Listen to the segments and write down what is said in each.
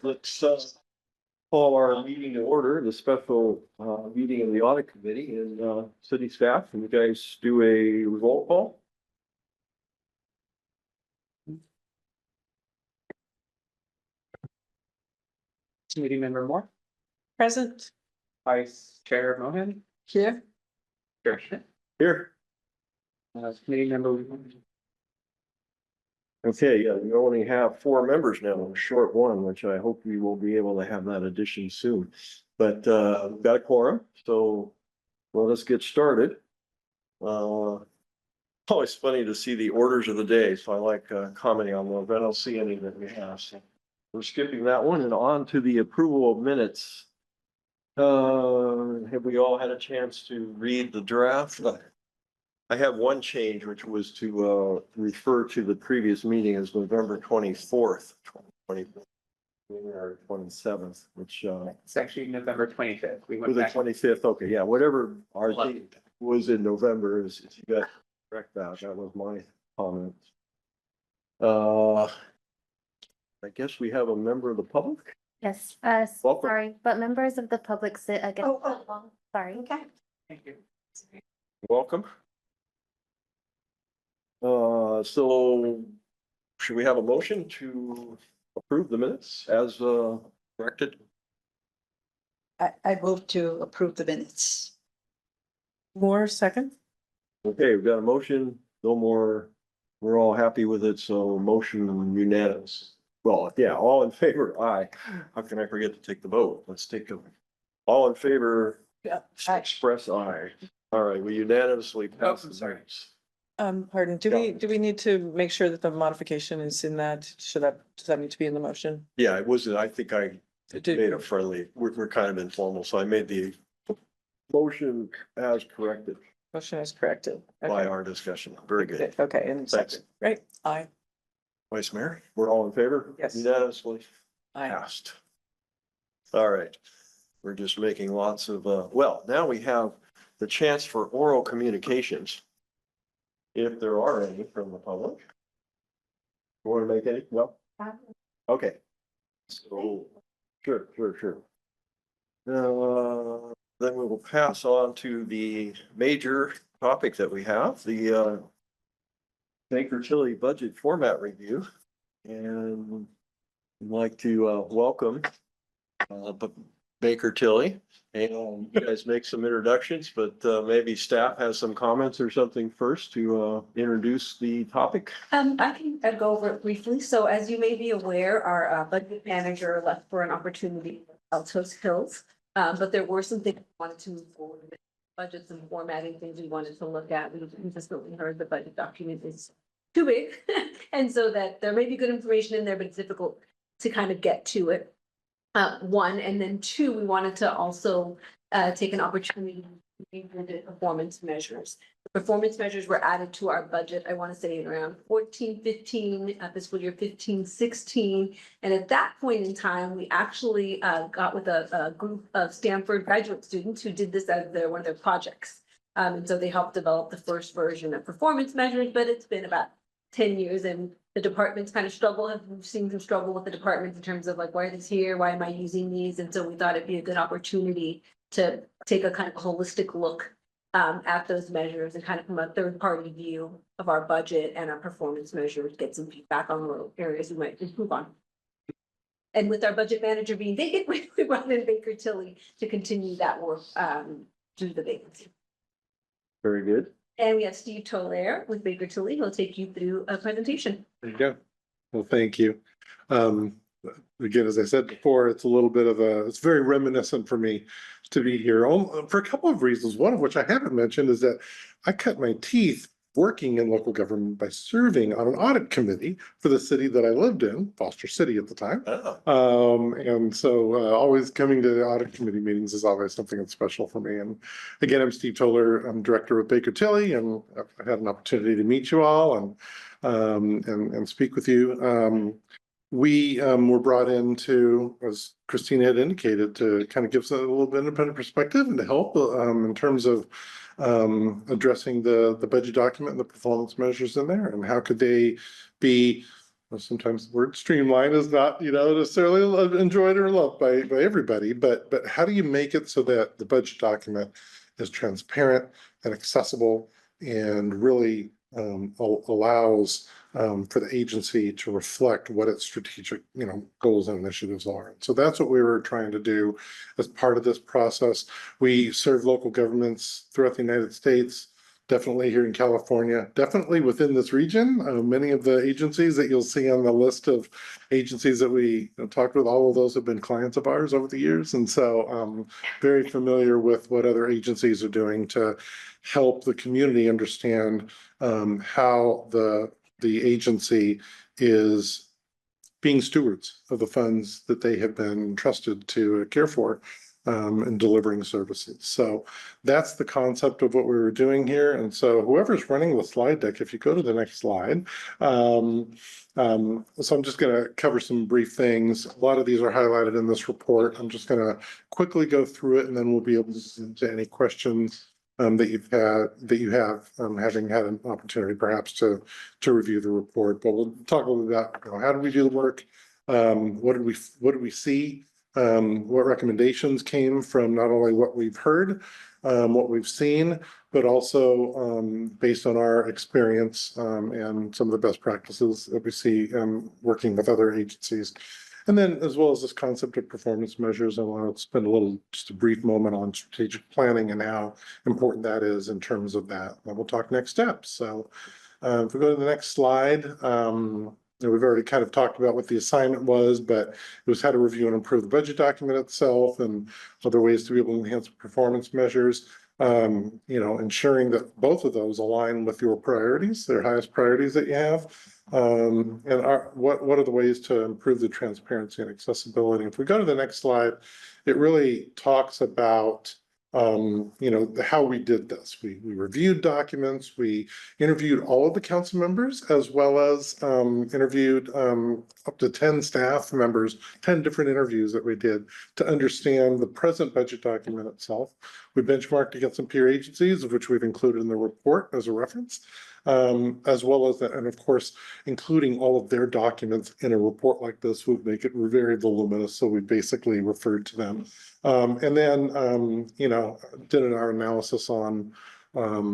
let's call our meeting to order, the special meeting of the audit committee and city staff. Can you guys do a roll call? Committee member Moore, Present. Vice Chair Mohan, Here. Chair Schmidt, Here. Committee member. Okay, yeah, we only have 4 members now, a short one, which I hope we will be able to have that addition soon. But we've got a quorum, so let us get started. Always funny to see the orders of the day, so I like commenting on those. I don't see any that we have, so we're skipping that one and on to the approval of minutes. Have we all had a chance to read the draft? I have one change, which was to refer to the previous meeting as November 24th, 2020, or 27th, which It's actually November 25th. We was went the back. 25th. Okay, yeah, whatever our date was in November is, you got correct that. That was my comment. I guess we have a member of the public. Yes, Welcome. sorry, but members of the public sit against. Oh. Sorry. Okay. Thank you. Welcome. So should we have a motion to approve the minutes as corrected? I move to approve the minutes. Moore, second. Okay, we've got a motion, no more, we're all happy with it, so motion unanimous. Well, yeah, all in favor, aye. How can I forget to take the vote? Let's take them. All in favor, Yeah. express aye. All right, we unanimously pass. Oh, sorry. Pardon, do we need to make sure that the modification is in that? Does that need to be in the motion? Yeah, it was, I think I Did- made a friendly, we're kind of informal, so I made the motion as corrected Motion is corrected. by Okay. our discussion. Very good. Okay, and Thanks. second, right? Aye. Vice Mayor, we're all in favor? Yes. Unanimously Aye. passed. All right, we're just making lots of, well, now we have the chance for oral communications. If there are any from the public. You want to make any? No? Okay. So, sure. Then we will pass on to the major topic that we have, the Baker Tilly budget format review. And I'd like to welcome Baker Tilly. And you guys make some introductions, but maybe staff has some comments or something first to introduce the topic. I can go over it briefly. So as you may be aware, our budget manager left for an opportunity at Altos Hills. But there were some things we wanted to move forward with, budgets and formatting things we wanted to look at. We consistently heard the budget document is too big. And so that there may be good information in there, but it's difficult to kind of get to it. One, and then 2, we wanted to also take an opportunity to revisit performance measures. The performance measures were added to our budget, I want to say around 14-15, fiscal year 15-16. And at that point in time, we actually got with a group of Stanford graduate students who did this as one of their projects. And so they helped develop the first version of performance measures, but it's been about 10 years and the departments kind of we've seen them struggle with the departments in terms of like, why are these here? Why am I using these? And so we thought it'd be a good opportunity to take a kind of holistic look at those measures and kind of from a third-party view of our budget and our performance measures, get some feedback on the areas we might improve on. And with our budget manager being vacant, we brought in Baker Tilly to continue that work due to the vacancy. Very good. And we have Steve Tolaire with Baker Tilly. He'll take you through a presentation. There you go. Well, thank you. Again, as I said before, it's a little bit of it's very reminiscent for me to be here for a couple of reasons. One of which I haven't mentioned is that I cut my teeth working in local government by serving on an audit committee for the city that I lived in, Foster City at the time. Oh. And so always coming to the audit committee meetings is always something that's special for me. And again, I'm Steve Toller. I'm director of Baker Tilly, and I've had an opportunity to meet you all and speak with you. We were brought in to, as Christina had indicated, to kind of give us a little bit independent perspective and to help in terms of addressing the budget document and the performance measures in there, and how could they be sometimes the word streamline is not, necessarily enjoyed or loved by everybody, but how do you make it so that the budget document is transparent and accessible and really allows for the agency to reflect what its strategic, goals and initiatives are. So that's what we were trying to do as part of this process. We serve local governments throughout the United States, definitely here in California, definitely within this region. Many of the agencies that you'll see on the list of agencies that we talked with, all of those have been clients of ours over the years. And so very familiar with what other agencies are doing to help the community understand how the agency is being stewards of the funds that they have been trusted to care for and delivering services. So that's the concept of what we were doing here. And so whoever's running the slide deck, if you go to the next slide, so I'm just going to cover some brief things. A lot of these are highlighted in this report. I'm just going to quickly go through it, and then we'll be able to answer any questions that you have, having had an opportunity perhaps to review the report. But we'll talk a little bit about how did we do the work, what did we see, what recommendations came from not only what we've heard, what we've seen, but also based on our experience and some of the best practices that we see working with other agencies. And then as well as this concept of performance measures, I want to spend just a brief moment on strategic planning and how important that is in terms of that. And we'll talk next steps. So if we go to the next slide, we've already kind of talked about what the assignment was, but it was how to review and improve the budget document itself and other ways to be able to enhance performance measures. Ensuring that both of those align with your priorities, their highest priorities that you have. And what are the ways to improve the transparency and accessibility? If we go to the next slide, it really talks about how we did this. We reviewed documents, we interviewed all of the council members, as well as interviewed up to 10 staff members, 10 different interviews that we did to understand the present budget document itself. We benchmarked against some peer agencies, of which we've included in the report as a reference, as well as, and of course, including all of their documents in a report like this would make it very voluminous. So we basically referred to them. And then, did our analysis on, how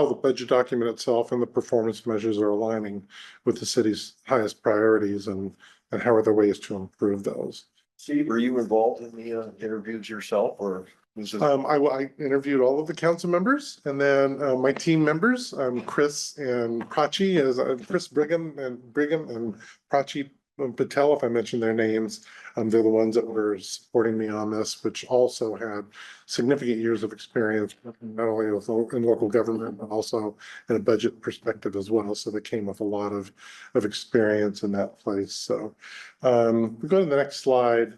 the budget document itself and the performance measures are aligning with the city's highest priorities and how are there ways to improve those. Steve, were you involved in the interviews yourself, or was it? I interviewed all of the council members, and then my team members, Chris and Prachi, Chris Brigham and Prachi Patel, if I mentioned their names. They're the ones that were supporting me on this, which also had significant years of experience, not only in local government, but also in a budget perspective as well. So they came with a lot of experience in that place. So we go to the next slide.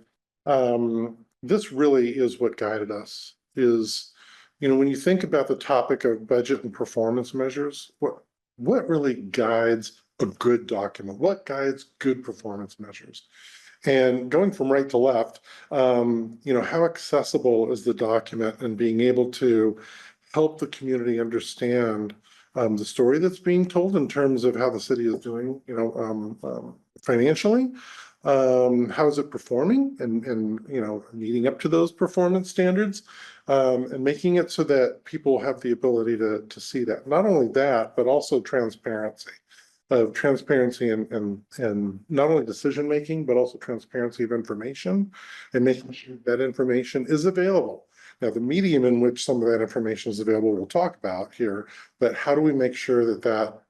This really is what guided us is, when you think about the topic of budget and performance measures, what really guides a good document? What guides good performance measures? And going from right to left, how accessible is the document and being able to help the community understand the story that's being told in terms of how the city is doing, financially. How is it performing and leading up to those performance standards, and making it so that people have the ability to see that. Not only that, but also transparency and not only decision making, but also transparency of information and making sure that information is available. Now, the medium in which some of that information is available, we'll talk about here, but how do we make sure that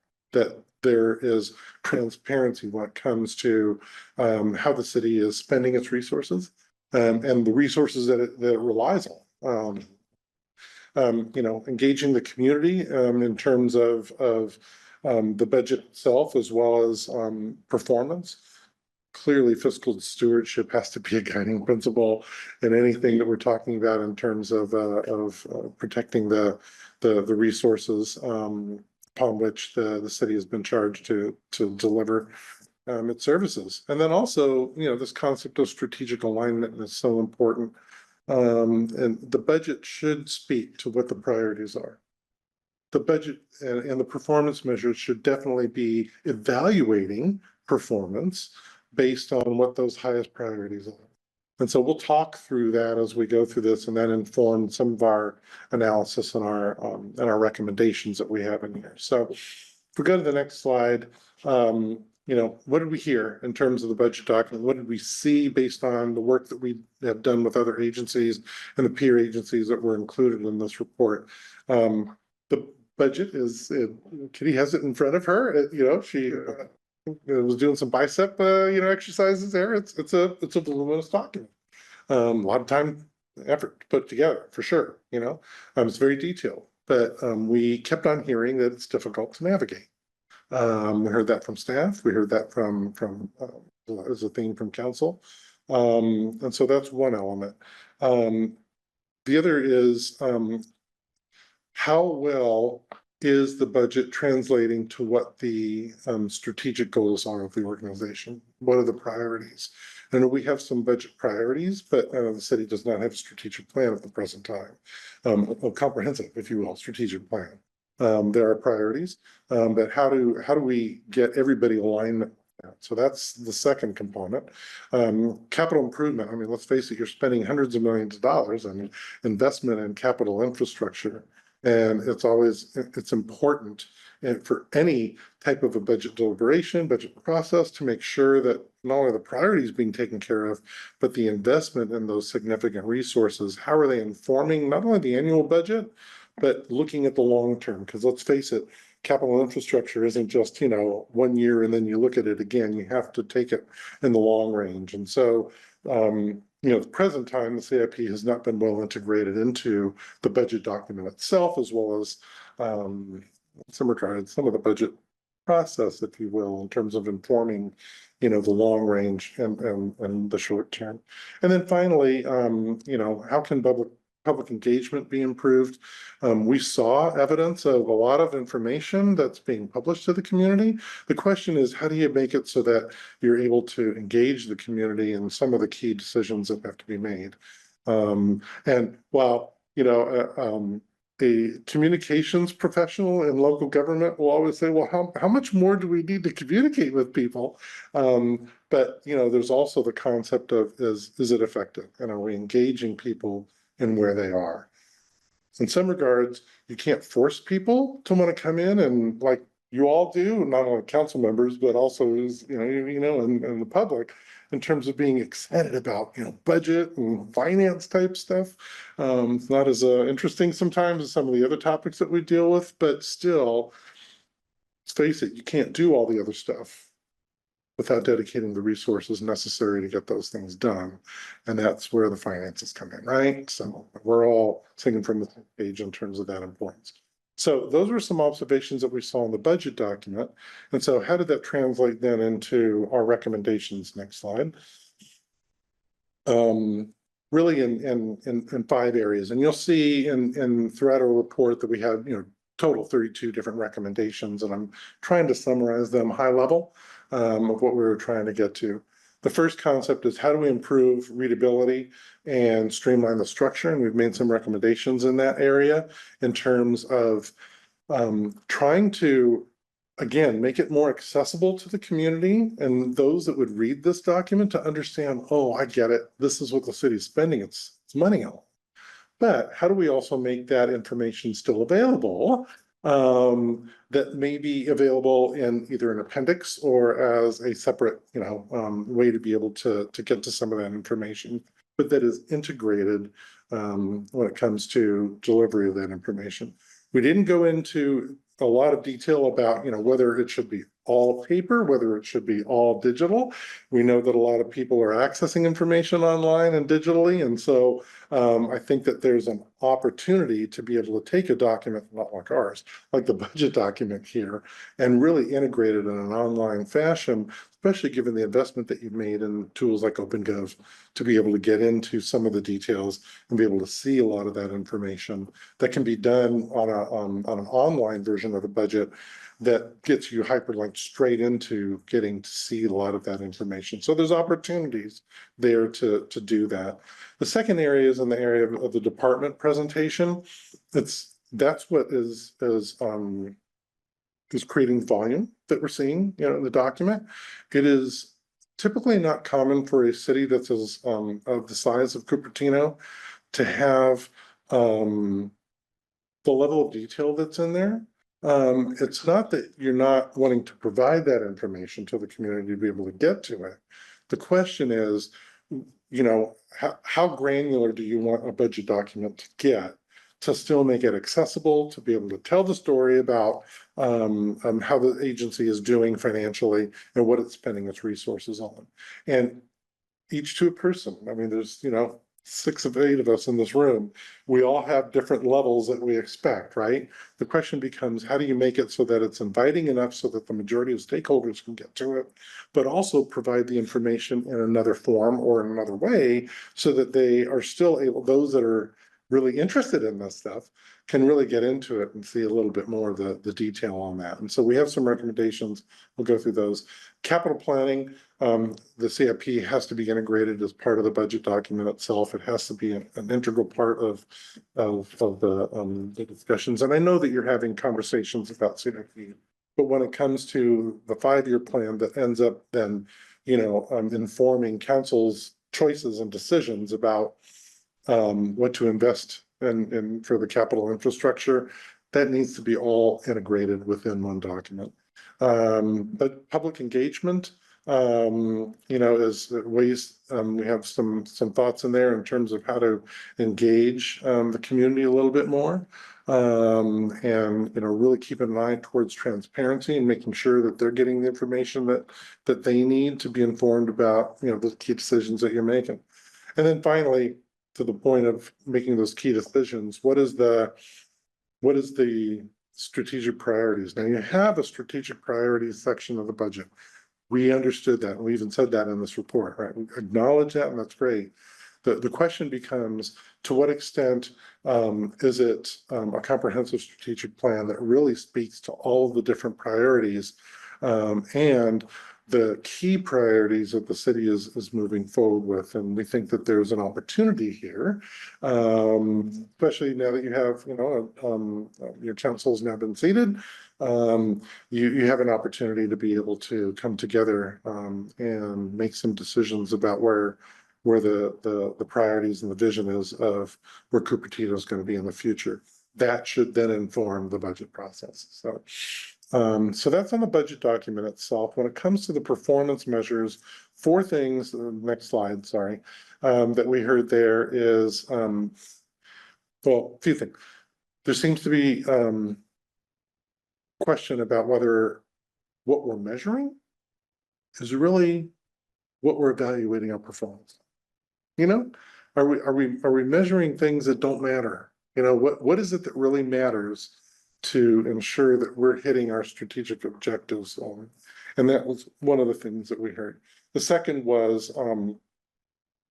there is transparency when it comes to how the city is spending its resources and the resources that it relies on. Engaging the community in terms of the budget itself, as well as performance. Clearly, fiscal stewardship has to be a guiding principle in anything that we're talking about in terms of protecting the resources upon which the city has been charged to deliver its services. And then also, this concept of strategic alignment is so important. And the budget should speak to what the priorities are. the budget and the performance measures should definitely be evaluating performance based on what those highest priorities are. And so we'll talk through that as we go through this, and that informed some of our analysis and our recommendations that we have in here. So if we go to the next slide, what did we hear in terms of the budget document? What did we see based on the work that we have done with other agencies and the peer agencies that were included in this report? The budget is, Kitty has it in front of her, she was doing some bicep, exercises there. It's a voluminous document. A lot of time, effort to put together, for sure, it's very detailed, but we kept on hearing that it's difficult to navigate. We heard that from staff. We heard that from as a theme from council. And so that's one element. The other is how well is the budget translating to what the strategic goals are of the organization? What are the priorities? I know we have some budget priorities, but the city does not have a strategic plan at the present time. A comprehensive, if you will, strategic plan. There are priorities, but how do we get everybody aligned? So that's the second component. Capital improvement. I mean, let's face it, you're spending hundreds of millions of dollars on investment in capital infrastructure. And it's important for any type of a budget deliberation, budget process, to make sure that not only the priorities being taken care of, but the investment in those significant resources, how are they informing not only the annual budget, but looking at the long term? Because let's face it, capital infrastructure isn't just, 1 year and then you look at it again. You have to take it in the long range. And so, at the present time, the CIP has not been well integrated into the budget document itself, as well as some of the budget process, if you will, in terms of informing, the long range and the short term. And then finally, how can public engagement be improved? We saw evidence of a lot of information that's being published to the community. The question is, how do you make it so that you're able to engage the community in some of the key decisions that have to be made? And while, a communications professional in local government will always say, well, how much more do we need to communicate with people? But, there's also the concept of, is it effective? And are we engaging people in where they are? In some regards, you can't force people to want to come in, and like you all do, not only council members, but also and the public, in terms of being excited about, budget and finance type stuff. It's not as interesting sometimes as some of the other topics that we deal with, but still, let's face it, you can't do all the other stuff without dedicating the resources necessary to get those things done. And that's where the finances come in, right? So we're all singing from the same page in terms of that importance. So those were some observations that we saw in the budget document. And so how did that translate then into our recommendations? Next slide. Really in 5 areas. And you'll see in throughout our report that we had, total 32 different recommendations, and I'm trying to summarize them high level of what we were trying to get to. The first concept is, how do we improve readability and streamline the structure? And we've made some recommendations in that area in terms of trying to, again, make it more accessible to the community and those that would read this document to understand, oh, I get it. This is what the city's spending its money on. But how do we also make that information still available, that may be available in either an appendix or as a separate, way to be able to get to some of that information, but that is integrated when it comes to delivery of that information. We didn't go into a lot of detail about, whether it should be all paper, whether it should be all digital. We know that a lot of people are accessing information online and digitally. And so I think that there's an opportunity to be able to take a document, not like ours, like the budget document here, and really integrate it in an online fashion, especially given the investment that you've made in tools like OpenGov to be able to get into some of the details and be able to see a lot of that information that can be done on an online version of the budget that gets you hyperlinked straight into getting to see a lot of that information. So there's opportunities there to do that. The second area is in the area of the department presentation. It's that's what is creating volume that we're seeing, in the document. It is typically not common for a city that's as of the size of Cupertino to have the level of detail that's in there. It's not that you're not wanting to provide that information to the community to be able to get to it. The question is, how granular do you want a budget document to get to still make it accessible, to be able to tell the story about how the agency is doing financially and what it's spending its resources on. And each to a person. I mean, there's, 6 of 8 of us in this room. We all have different levels that we expect, right? The question becomes, how do you make it so that it's inviting enough so that the majority of stakeholders can get to it, but also provide the information in another form or in another way so that they are still able, those that are really interested in this stuff can really get into it and see a little bit more of the detail on that. And so we have some recommendations. We'll go through those. Capital planning, the CIP has to be integrated as part of the budget document itself. It has to be an integral part of the discussions. And I know that you're having conversations about CIP, but when it comes to the 5-year plan that ends up then, informing council's choices and decisions about what to invest in for the capital infrastructure, that needs to be all integrated within one document. But public engagement, is ways, we have some thoughts in there in terms of how to engage the community a little bit more. And, really keep an eye towards transparency and making sure that they're getting the information that they need to be informed about, the key decisions that you're making. And then finally, to the point of making those key decisions, what is the strategic priorities? Now, you have a strategic priorities section of the budget. We understood that. We even said that in this report, right? We acknowledge that, and that's great. The question becomes, to what extent is it a comprehensive strategic plan that really speaks to all of the different priorities and the key priorities that the city is moving forward with? And we think that there's an opportunity here, especially now that you have, your council's now been seated. You have an opportunity to be able to come together and make some decisions about where the priorities and the vision is of where Cupertino is going to be in the future. That should then inform the budget process. So that's on the budget document itself. When it comes to the performance measures, 4 things, next slide, sorry, that we heard there is, well, a few things. There seems to be question about whether what we're measuring is really what we're evaluating our performance. Are we measuring things that don't matter? What is it that really matters to ensure that we're hitting our strategic objectives on? And that was one of the things that we heard. The second was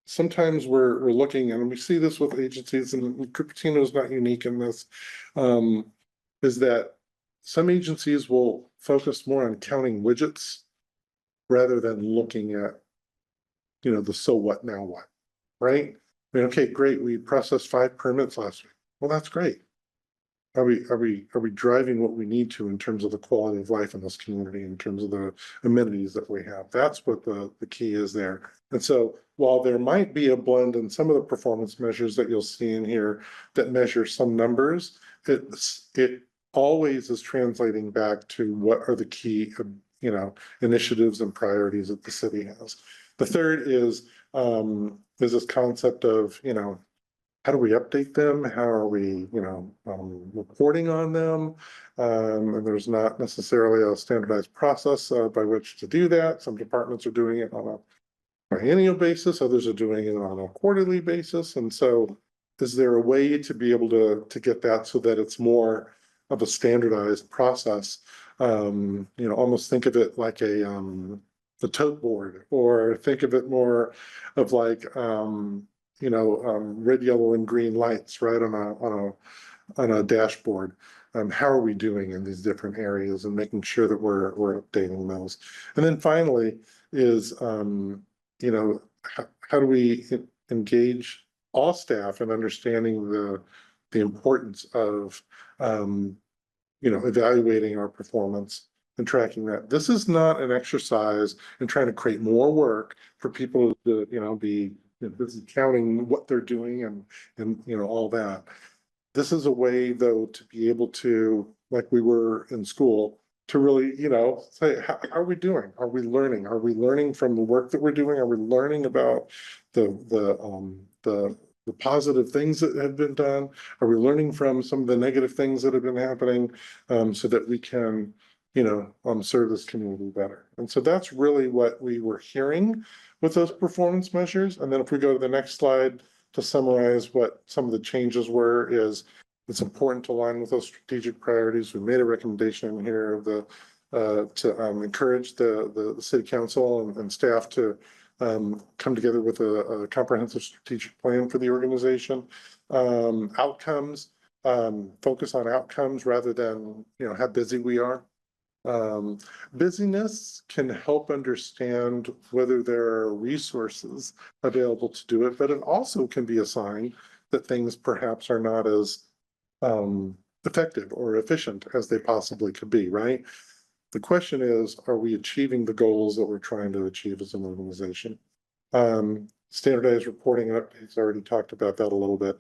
sometimes we're looking, and we see this with agencies, and Cupertino is not unique in this, is that some agencies will focus more on counting widgets rather than looking at, the so what, now what, right? I mean, okay, great, we processed 5 permits last week. Well, that's great. Are we driving what we need to in terms of the quality of life in this community, in terms of the amenities that we have? That's what the key is there. And so while there might be a blend in some of the performance measures that you'll see in here that measure some numbers, it always is translating back to what are the key, initiatives and priorities that the city has. The third is this concept of, how do we update them? How are we, reporting on them? And there's not necessarily a standardized process by which to do that. Some departments are doing it on a biennial basis, others are doing it on a quarterly basis. And so is there a way to be able to get that so that it's more of a standardized process? Almost think of it like a tote board, or think of it more of like red, yellow, and green lights, right, on a dashboard. How are we doing in these different areas, and making sure that we're updating those. And then finally is how do we engage all staff in understanding the the importance of, evaluating our performance and tracking that. This is not an exercise in trying to create more work for people to, be busy counting what they're doing and, all that. This is a way, though, to be able to, like we were in school, to really, say, how are we doing? Are we learning? Are we learning from the work that we're doing? Are we learning about the positive things that have been done? Are we learning from some of the negative things that have been happening, so that we can, serve this community better? And so that's really what we were hearing with those performance measures. And then if we go to the next slide to summarize what some of the changes were, is it's important to align with those strategic priorities. We made a recommendation here of to encourage the city council and staff to come together with a comprehensive strategic plan for the organization. Outcomes, focus on outcomes rather than, how busy we are. Busyness can help understand whether there are resources available to do it, but it also can be a sign that things perhaps are not as effective or efficient as they possibly could be, right? The question is, are we achieving the goals that we're trying to achieve as an organization? Standardized reporting updates, already talked about that a little bit,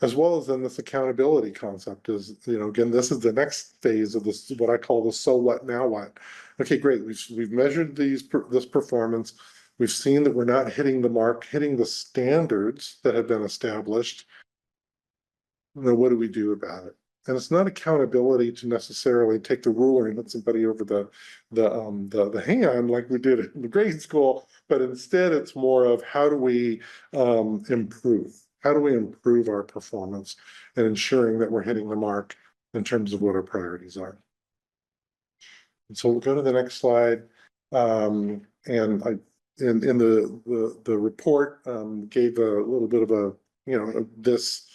as well as then this accountability concept is, again, this is the next phase of this, what I call the so what, now what? Okay, great. We've measured this performance. We've seen that we're not hitting the mark, hitting the standards that have been established. What do we do about it? And it's not accountability to necessarily take the ruler and hit somebody over the hand like we did in the grade school, but instead it's more of how do we improve? How do we improve our performance and ensuring that we're hitting the mark in terms of what our priorities are? And so we'll go to the next slide. And I in the report gave a little bit of a this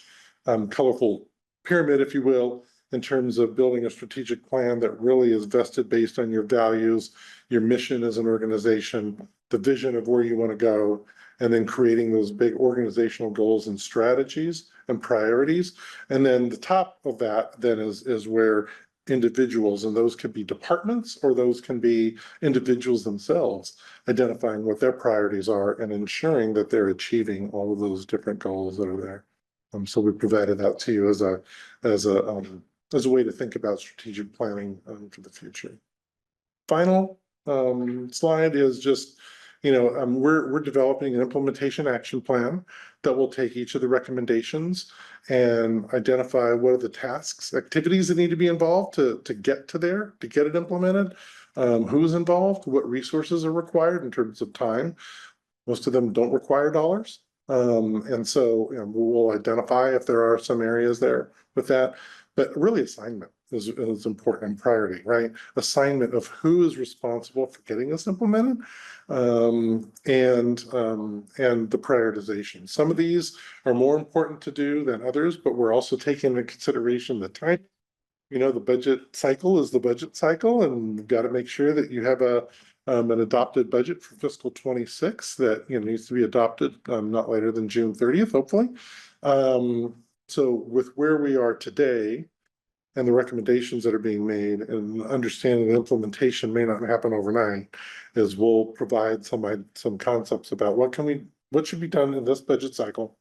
colorful pyramid, if you will, in terms of building a strategic plan that really is vested based on your values, your mission as an organization, the vision of where you want to go, and then creating those big organizational goals and strategies and priorities. And then the top of that then is where individuals, and those could be departments or those can be individuals themselves, identifying what their priorities are and ensuring that they're achieving all of those different goals that are there. So we provided that to you as a way to think about strategic planning for the future. Final slide is just, we're developing an implementation action plan that will take each of the recommendations and identify what are the tasks, activities that need to be involved to get to there, to get it implemented, who's involved, what resources are required in terms of time. Most of them don't require dollars. And so we'll identify if there are some areas there with that, but really assignment is important and priority, right? Assignment of who is responsible for getting this implemented, and the prioritization. Some of these are more important to do than others, but we're also taking into consideration the time. The budget cycle is the budget cycle, and you've got to make sure that you have an adopted budget for fiscal 26 that needs to be adopted not later than June 30th, hopefully. So with where we are today and the recommendations that are being made, and understanding the implementation may not happen overnight, is we'll provide some concepts about what should be done in this budget cycle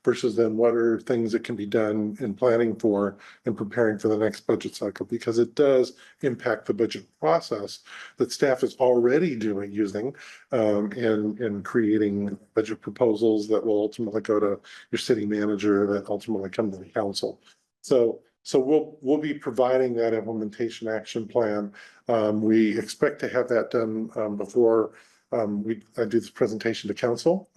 versus then what are things that can be done in planning for and preparing for the next budget cycle, because it does impact the budget process that staff is already using in creating budget proposals that will ultimately go to your city manager, that ultimately come to the council. So we'll be providing that implementation action plan. We expect to have that done before I do this presentation to council,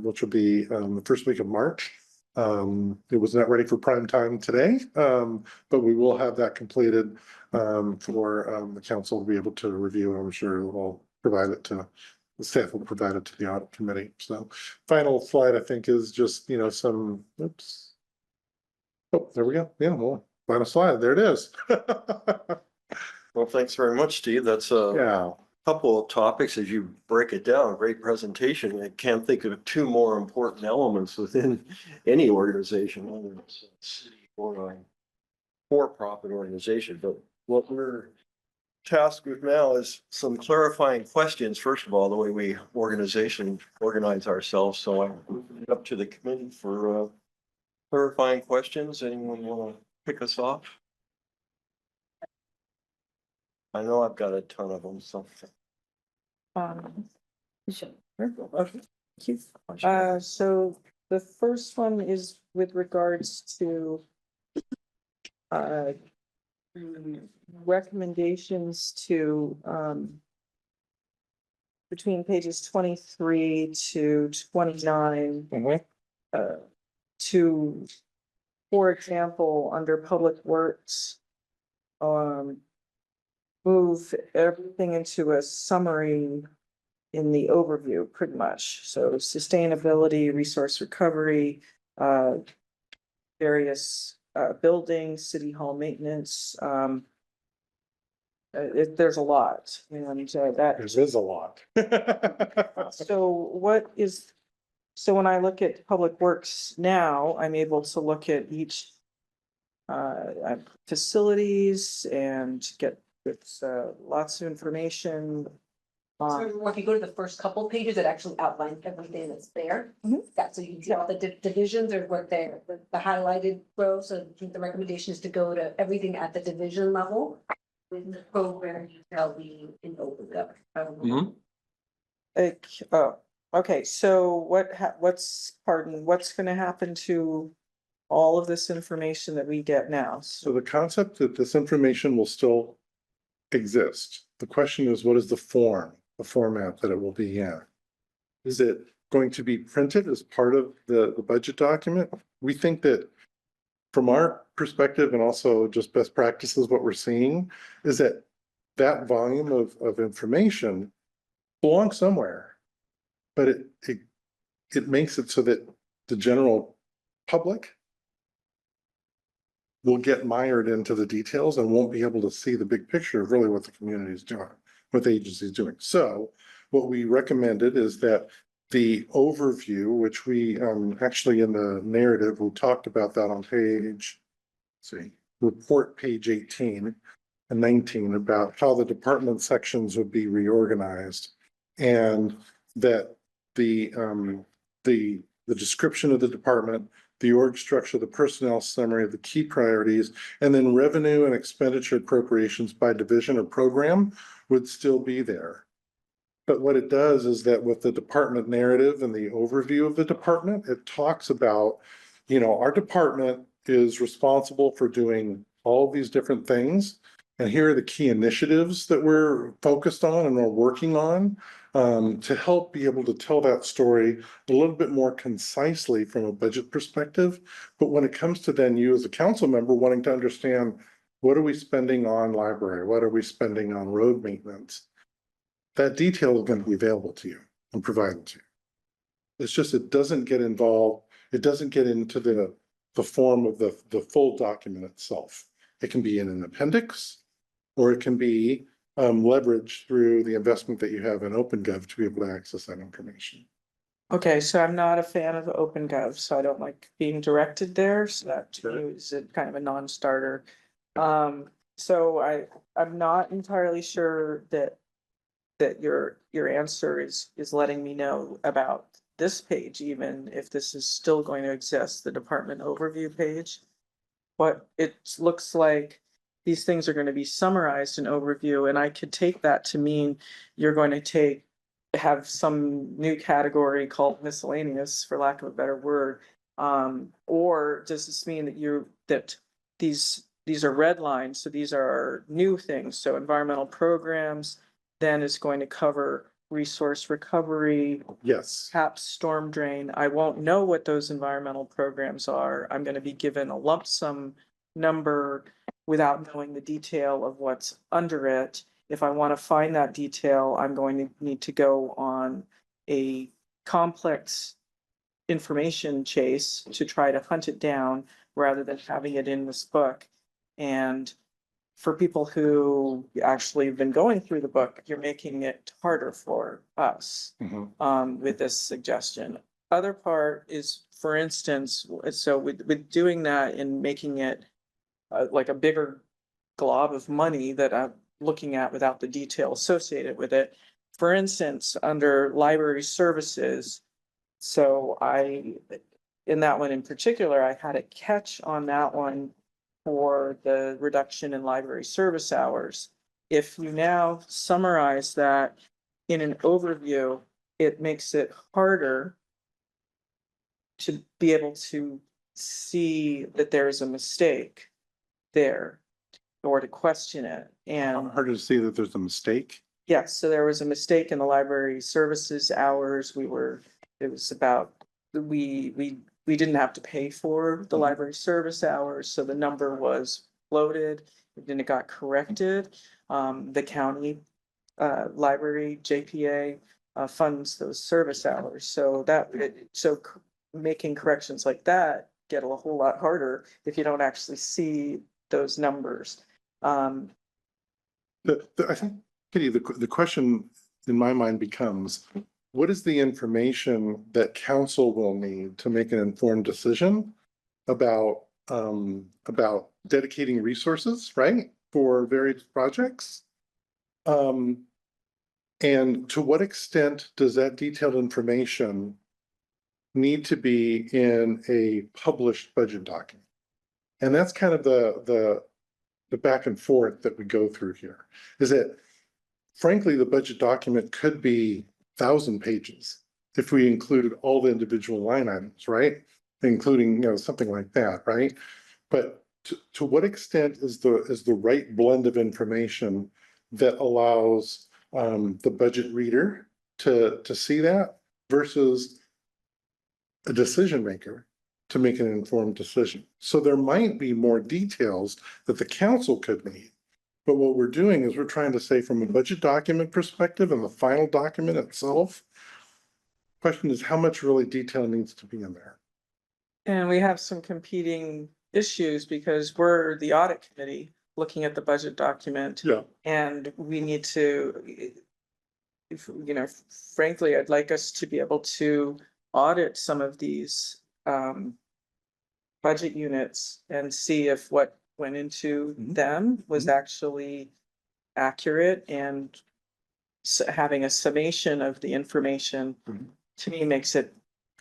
which will be the first week of March. It was not ready for prime time today, but we will have that completed for the council to be able to review. I'm sure we'll provide it to the staff, will provide it to the audit committee. So final slide, I think, is just some, oops. Oh, there we go. Yeah, well, final slide. There it is. Well, thanks very much, Steve. That's Yeah. couple of topics as you break it down. Great presentation. I can't think of two more important elements within any organization, whether it's a city for a for-profit organization, but what we're tasked with now is some clarifying questions. First of all, the way we organize ourselves, so I'm up to the committee for clarifying questions. Anyone want to pick us off? I know I've got a ton of them, so. Sure. Okay. Thank you. So the first one is with regards to uh, recommendations to between pages 23 to 29. To, for example, under Public Works, move everything into a summary in the overview, pretty much. So sustainability, resource recovery, various buildings, city hall maintenance. There's a lot, and that. There is a lot. So what is, so when I look at Public Works now, I'm able to look at each facilities and get lots of information. So if you go to the first couple pages, it actually outlines everything that's there. Mhm. That, so you can see all the divisions are what they're, the highlighted rows, so I think the recommendation is to go to everything at the division level. With the program detail being in open government. Like, oh, okay, so what's gonna happen to all of this information that we get now? So the concept that this information will still exist. The question is, what is the format that it will be in? Is it going to be printed as part of the budget document? We think that from our perspective and also just best practices, what we're seeing is that that volume of information belongs somewhere. But it makes it so that the general public will get mired into the details and won't be able to see the big picture of really what the community is doing, what the agency is doing. So what we recommended is that the overview, which we actually in the narrative, we talked about that on page, let's see, report page 18 and 19 about how the department sections would be reorganized, and that the description of the department, the org structure, the personnel summary of the key priorities, and then revenue and expenditure appropriations by division or program would still be there. But what it does is that with the department narrative and the overview of the department, it talks about, our department is responsible for doing all of these different things. And here are the key initiatives that we're focused on and we're working on to help be able to tell that story a little bit more concisely from a budget perspective. But when it comes to then you as a council member wanting to understand, what are we spending on library? What are we spending on road maintenance? That detail is going to be available to you and provided to you. It's just, it doesn't get involved. It doesn't get into the form of the full document itself. It can be in an appendix, or it can be leveraged through the investment that you have in OpenGov to be able to access that information. Okay, so I'm not a fan of OpenGov, so I don't like being directed there, so that to me is a kind of a non-starter. So I'm not entirely sure that your answer is letting me know about this page, even if this is still going to exist, the department overview page. But it looks like these things are going to be summarized in overview, and I could take that to mean you're going to have some new category called miscellaneous, for lack of a better word. Or does this mean that these are red lines? So these are new things. So environmental programs then is going to cover resource recovery, Yes. perhaps storm drain. I won't know what those environmental programs are. I'm going to be given a lump sum number without knowing the detail of what's under it. If I want to find that detail, I'm going to need to go on a complex information chase to try to hunt it down rather than having it in this book. And for people who actually have been going through the book, you're making it harder for us with this suggestion. other part is, for instance, so with doing that and making it like a bigger glob of money that I'm looking at without the detail associated with it. For instance, under library services, so in that one in particular, I had a catch on that one for the reduction in library service hours. If you now summarize that in an overview, it makes it harder to be able to see that there is a mistake there or to question it. And Harder to see that there's a mistake. yes, so there was a mistake in the library services hours. It was about, we didn't have to pay for the library service hours, so the number was floated. Then it got corrected. The county library JPA funds those service hours, so making corrections like that get a whole lot harder if you don't actually see those numbers. I think, Kitty, the question in my mind becomes, what is the information that council will need to make an informed decision about dedicating resources, right, for various projects? And to what extent does that detailed information need to be in a published budget document? And that's kind of the back and forth that we go through here, is that frankly, the budget document could be 1,000 pages if we included all the individual line items, right? Including, something like that, right? But to what extent is the right blend of information that allows the budget reader to see that versus a decision maker to make an informed decision? So there might be more details that the council could need. But what we're doing is we're trying to say from a budget document perspective and the final document itself, question is how much really detail needs to be in there? And we have some competing issues because we're the audit committee looking at the budget document. Yeah. And we need to, frankly, I'd like us to be able to audit some of these budget units and see if what went into them was actually accurate, and having a summation of the information to me makes it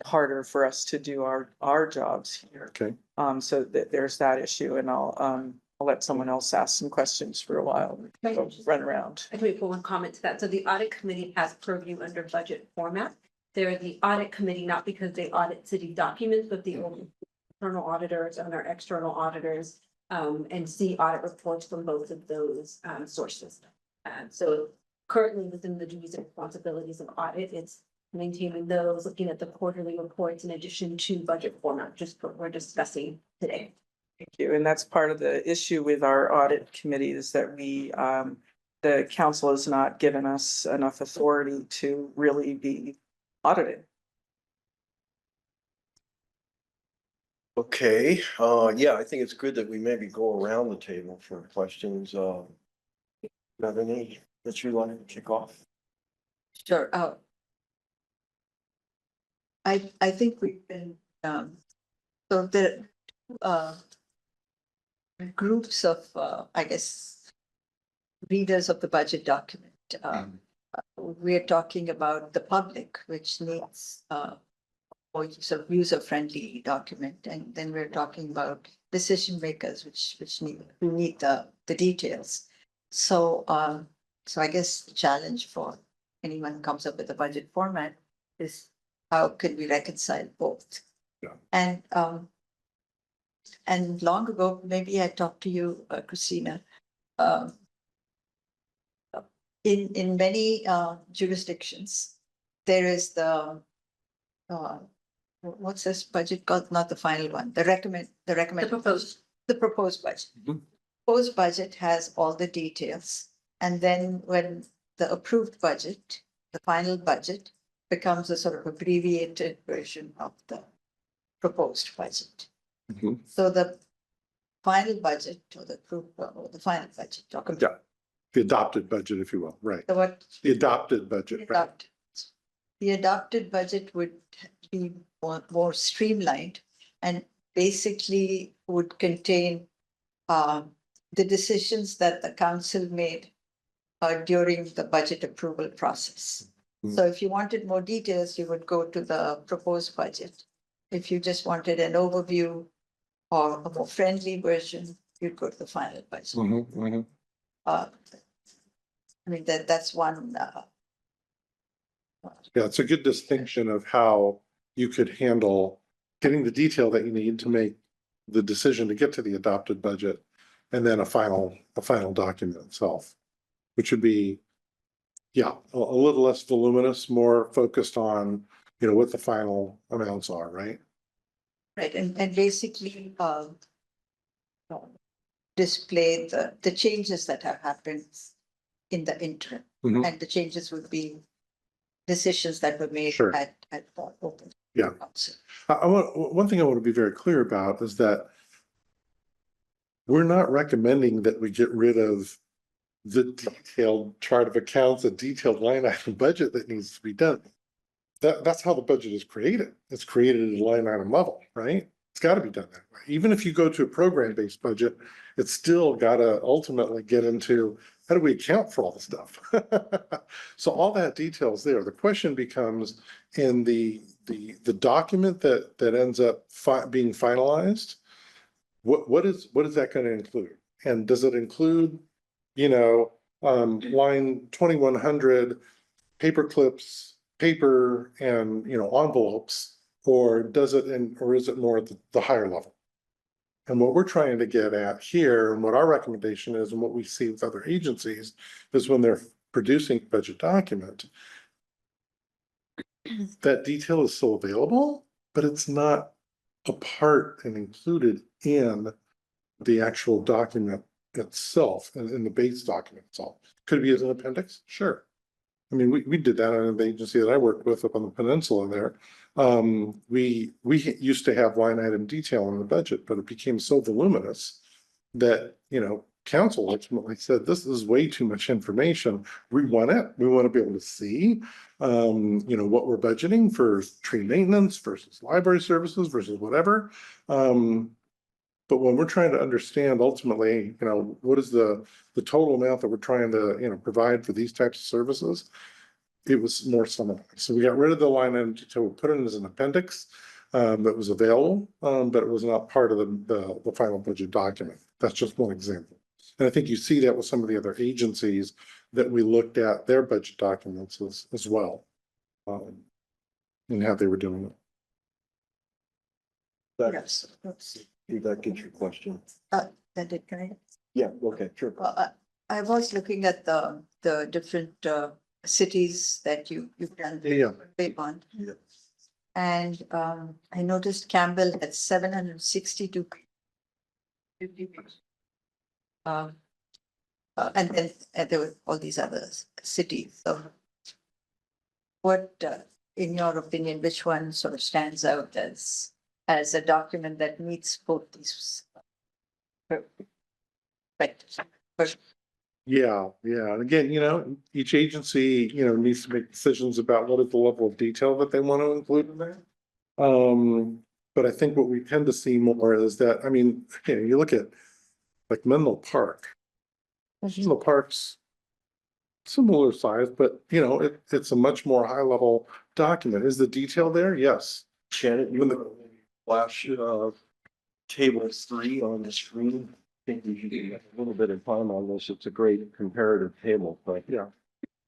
harder for us to do our jobs here. Okay. So there's that issue, and I'll let someone else ask some questions for a while, run around. I can make one comment to that. So the audit committee has purview under budget format. They're the audit committee, not because they audit city documents, but the internal auditors and our external auditors and see audit reports from both of those sources. So currently within the duties and responsibilities of audit, it's maintaining those, looking at the quarterly reports in addition to budget format, just what we're discussing today. Thank you. And that's part of the issue with our audit committee is that the council has not given us enough authority to really be audited. Okay, yeah, I think it's good that we maybe go around the table for questions. Have any that you'd like to kick off? Sure. I think we've been, so the groups of, I guess, readers of the budget document. We're talking about the public, which needs or sort of user-friendly document, and then we're talking about decision makers, which need the details. So I guess the challenge for anyone who comes up with a budget format is how could we reconcile both? Yeah. And long ago, maybe I talked to you, Christina. In many jurisdictions, there is the what's this budget called? Not the final one. The proposed budget. Proposed budget has all the details, and then when the approved budget, the final budget, becomes a sort of abbreviated version of the proposed budget. So the final budget or the approved or the final budget. Yeah. The adopted budget, if you will, right? So what The adopted budget, right? the adopted budget would be more streamlined and basically would contain the decisions that the council made during the budget approval process. Mm. So if you wanted more details, you would go to the proposed budget. If you just wanted an overview or a more friendly version, you'd go to the final budget. Uh, I mean, that's one, Yeah, it's a good distinction of how you could handle getting the detail that you need to make the decision to get to the adopted budget, and then a final document itself, which would be, yeah, a little less voluminous, more focused on, you know, what the final amounts are, right? right, and basically, display the changes that have happened in the interim. Mhm. And the changes would be decisions that were made Sure. at the open. Yeah. council. I want, one thing I want to be very clear about is that we're not recommending that we get rid of the detailed chart of accounts, a detailed line item budget that needs to be done. That's how the budget is created. It's created at a line item level, right? It's got to be done that way. Even if you go to a program-based budget, it's still got to ultimately get into, how do we account for all this stuff? So all that detail is there. The question becomes, in the document that ends up being finalized, what is that going to include? And does it include, you know, line 2100, paper clips, paper, and, you know, envelopes, or does it, or is it more at the higher level? And what we're trying to get at here, and what our recommendation is, and what we see with other agencies, is when they're producing a budget document, that detail is still available, but it's not a part and included in the actual document itself, and in the base document itself. Could it be as an appendix? Sure. I mean, we did that in the agency that I worked with up on the peninsula there. We used to have line item detail in the budget, but it became so voluminous that, you know, council ultimately said, this is way too much information. We want it. We want to be able to see, you know, what we're budgeting for tree maintenance versus library services versus whatever. But when we're trying to understand ultimately, you know, what is the total amount that we're trying to, you know, provide for these types of services, it was more summarized. So we got rid of the line item detail, we put it as an appendix that was available, but it was not part of the final budget document. That's just one example. And I think you see that with some of the other agencies that we looked at their budget documents as well, and how they were doing it. Yes, that's, Did that get your question? that did, can I? Yeah, okay, sure. Well, I was looking at the different cities that you've done. Yeah. Big on. Yeah. And I noticed Campbell had 762. And then there were all these other cities, so. What, in your opinion, which one sort of stands out as a document that meets both these? But Yeah, and again, you know, each agency, you know, needs to make decisions about what is the level of detail that they want to include in there. But I think what we tend to see more is that, I mean, you know, you look at like Menlo Park. Menlo Park's similar size, but you know, it's a much more high level document. Is the detail there? Yes. Shannon, you want to flash table 3 on the screen? I think we should get a little bit of time on this. It's a great comparative table, but Yeah.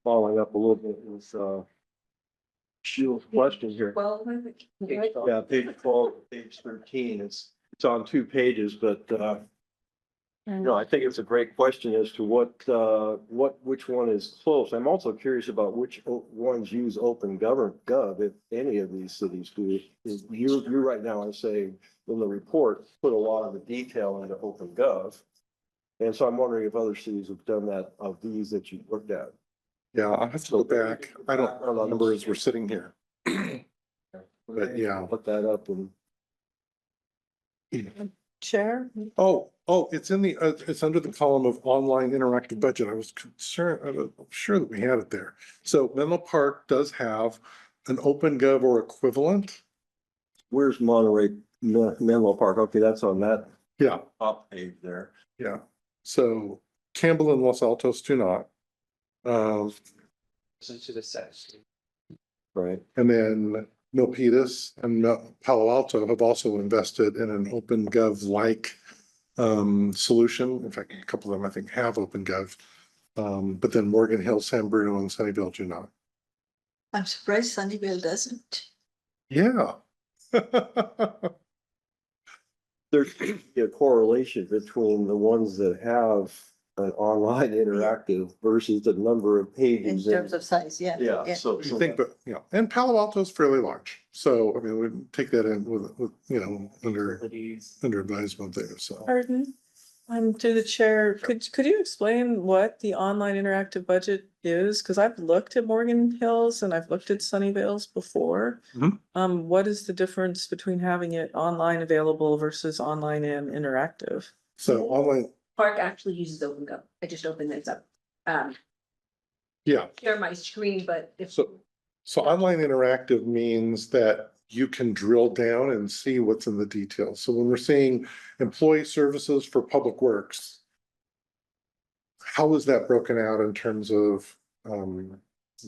following up a little bit with Sheila's question here. Well, Yeah, page 12, page 13, it's on 2 pages, but you know, I think it's a great question as to which one is close. I'm also curious about which ones use Open Gov, if any of these cities do. You right now, I say in the report, put a lot of the detail into Open Gov. And so I'm wondering if other cities have done that of these that you looked at. Yeah, I'll have to go back. I don't remember as we're sitting here. But yeah. Look that up and. Chair? Oh, it's in the, it's under the column of online interactive budget. I was concerned, I'm sure that we had it there. So Menlo Park does have an Open Gov or equivalent where's Monterey Menlo Park? Okay, that's on that Yeah, top page there. yeah. So Campbell and Los Altos do not. To the set. Right. And then Milpitas and Palo Alto have also invested in an OpenGov-like solution. In fact, a couple of them I think have OpenGov. But then Morgan Hill, San Bruno, and Sunnyvale do not. I'm surprised Sunnyvale doesn't. Yeah. There's a correlation between the ones that have an online interactive versus the number of In pages. terms of size, yeah. Yeah, so. You think, but, you know, and Palo Alto is fairly large. So, I mean, we take that in with, you know, under advisement there, so. Pardon? To the chair, could you explain what the online interactive budget is? Cause I've looked at Morgan Hills and I've looked at Sunnyvales before. Mhm. What is the difference between having it online available versus online and interactive? So online, Park actually uses OpenGov. I just opened this up. yeah. Share my screen, but if. So online interactive means that you can drill down and see what's in the details. So when we're seeing employee services for public works, how is that broken out in terms of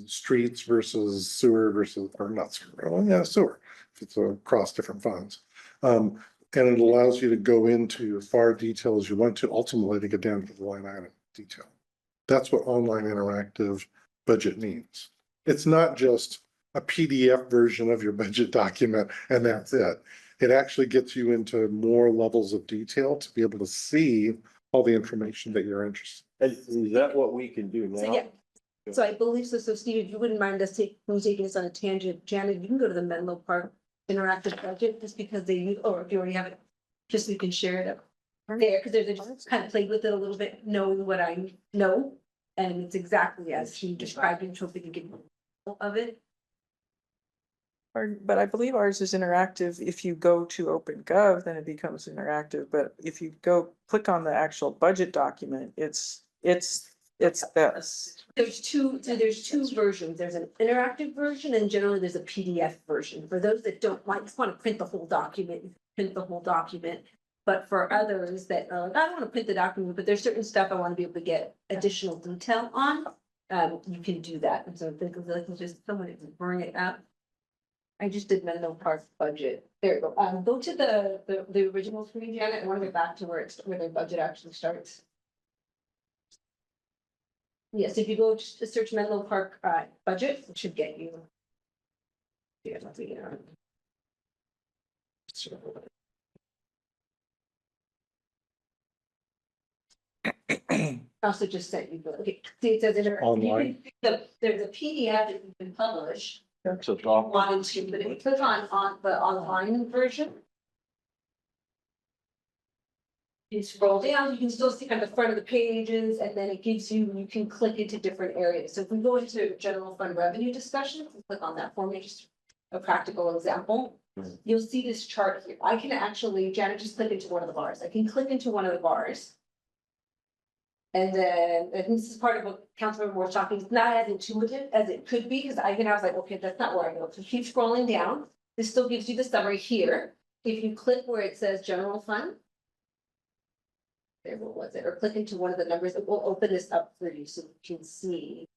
streets versus sewer versus, or not sewer, well, yeah, sewer, if it's across different funds. And it allows you to go into as far detail as you want to, ultimately to get down to the line item detail. That's what online interactive budget means. It's not just a PDF version of your budget document and that's it. It actually gets you into more levels of detail to be able to see all the information that you're interested And is that what we can do So, now? yeah. So I believe so. So Steve, if you wouldn't mind us taking us on a tangent, Janet, you can go to the Menlo Park interactive budget just because they use, or if you already have it, just so you can share it up there, because there's just kind of played with it a little bit, knowing what I know. And it's exactly as she described it, so we can get of it. But I believe ours is interactive. If you go to OpenGov, then it becomes interactive. But if you go click on the actual budget document, it's this. There's two versions. There's an interactive version and generally there's a PDF version. For those that don't want, just want to print the whole document, you can print the whole document. But for others that I don't want to print the document, but there's certain stuff I want to be able to get additional detail on. You can do that. And so think of like just someone to bring it up. I just did Menlo Park budget. There you go. Go to the original screen, Janet. I want to go back to where the budget actually starts. Yes, if you go to search Menlo Park budget, it should get you. Yeah, that's it, yeah. Also just sent you, okay, see, it says Online. there's a PDF that you can publish. So top. Wanted to, but if you click on the online version. You scroll down, you can still see kind of the front of the pages, and then it gives you can click into different areas. So if we go into general fund revenue discussion, click on that for me, just a practical example. You'll see this chart here. I can actually, Janet, just click into one of the bars. I can click into one of the bars. And then, and this is part of what Councilmember was talking, it's not as intuitive as it could be, because I was like, okay, that's not where I go. So keep scrolling down. This still gives you the summary here. If you click where it says general fund. There, what was it? Or click into one of the numbers, it will open this up for you so you can see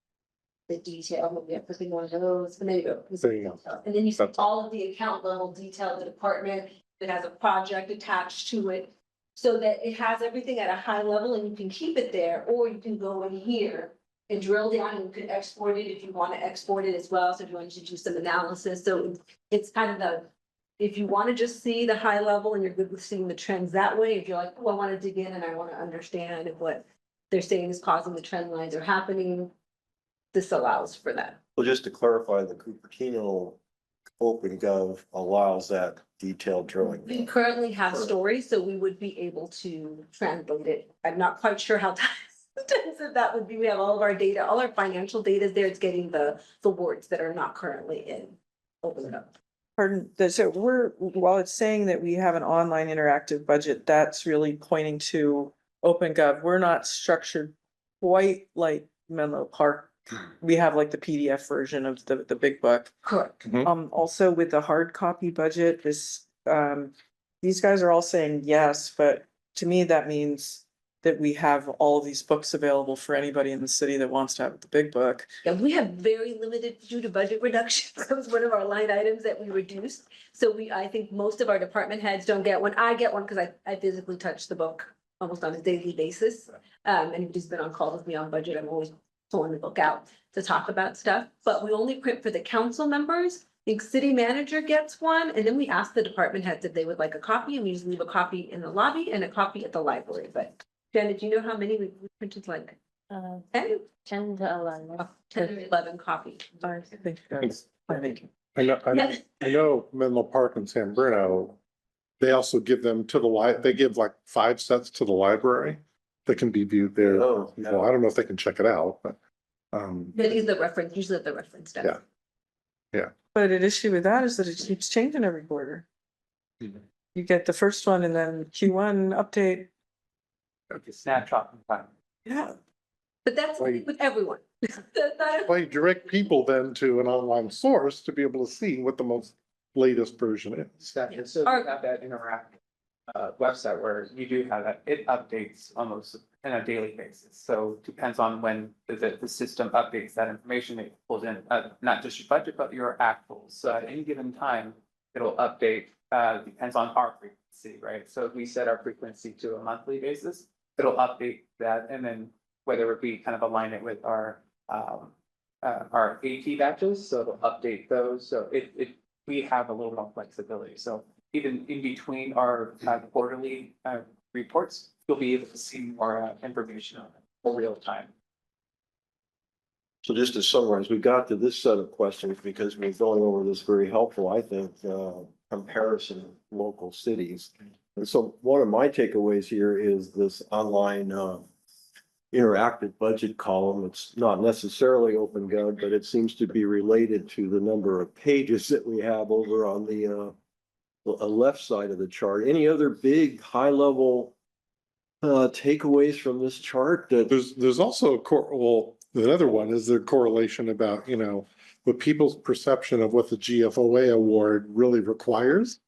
the detail. Maybe I'm clicking one of those, and there you go. There you go. And then you see all of the account level detail of the department that has a project attached to it. So that it has everything at a high level and you can keep it there, or you can go in here and drill down and you can export it if you want to export it as well. So if you want to do some analysis, so it's kind of the. If you want to just see the high level and you're good with seeing the trends that way, if you're like, oh, I want to dig in and I want to understand if what they're saying is causing the trend lines are happening. This allows for that. Well, just to clarify, the Cupertino OpenGov allows that detailed drilling. We currently have stories, so we would be able to translate it. I'm not quite sure how intensive that would be. We have all of our data, all our financial data is there. It's getting the words that are not currently in OpenGov. Pardon, so while it's saying that we have an online interactive budget, that's really pointing to OpenGov. We're not structured quite like Menlo Park we have like the PDF version of the big book. Correct. Also with the hard copy budget, these guys are all saying yes, but to me, that means that we have all these books available for anybody in the city that wants to have the big book. Yeah, we have very limited due to budget reductions. That was one of our line items that we reduced. So I think most of our department heads don't get one. I get one because I physically touch the book almost on a daily basis. And if he's been on call with me on budget, I'm always pulling the book out to talk about stuff. But we only print for the council members. I think city manager gets one, and then we ask the department heads if they would like a copy, and we just leave a copy in the lobby and a copy at the library. But Janet, do you know how many we printed? Like 10? 10 to 11. 10 or 11 copies. I think that's, I think. I know Menlo Park and San Bruno, they also give them to they give like 5 sets to the library that can be viewed there. Oh, Well, I don't know if they can check it out, but. That is the reference, usually the reference stuff. Yeah. But an issue with that is that it keeps changing every quarter. You get the first one and then Q1 update. Okay, snapshot in time. Yeah. But that's Right. with everyone. That's not- Well, you direct people then to an online source to be able to see what the most latest version is. Exactly, so you have that interactive website where you do have that, it updates almost on a daily basis. So depends on when the system updates that information, it pulls in, not just your budget, but your actuals. So at any given time, it'll update, depends on our frequency, right? So if we set our frequency to a monthly basis, it'll update that, and then whether it be kind of align it with our AT batches, so it'll update those. So we have a little more flexibility. So even in between our quarterly reports, you'll be able to see more information on it for real time. So just to summarize, we got to this set of questions because we're going over this very helpful, I think, comparison of local cities. And so one of my takeaways here is this online interactive budget column. It's not necessarily OpenGov, but it seems to be related to the number of pages that we have over on the left side of the chart. Any other big high level takeaways from this chart that There's also another one is the correlation about, what people's perception of what the GFOA award really requires.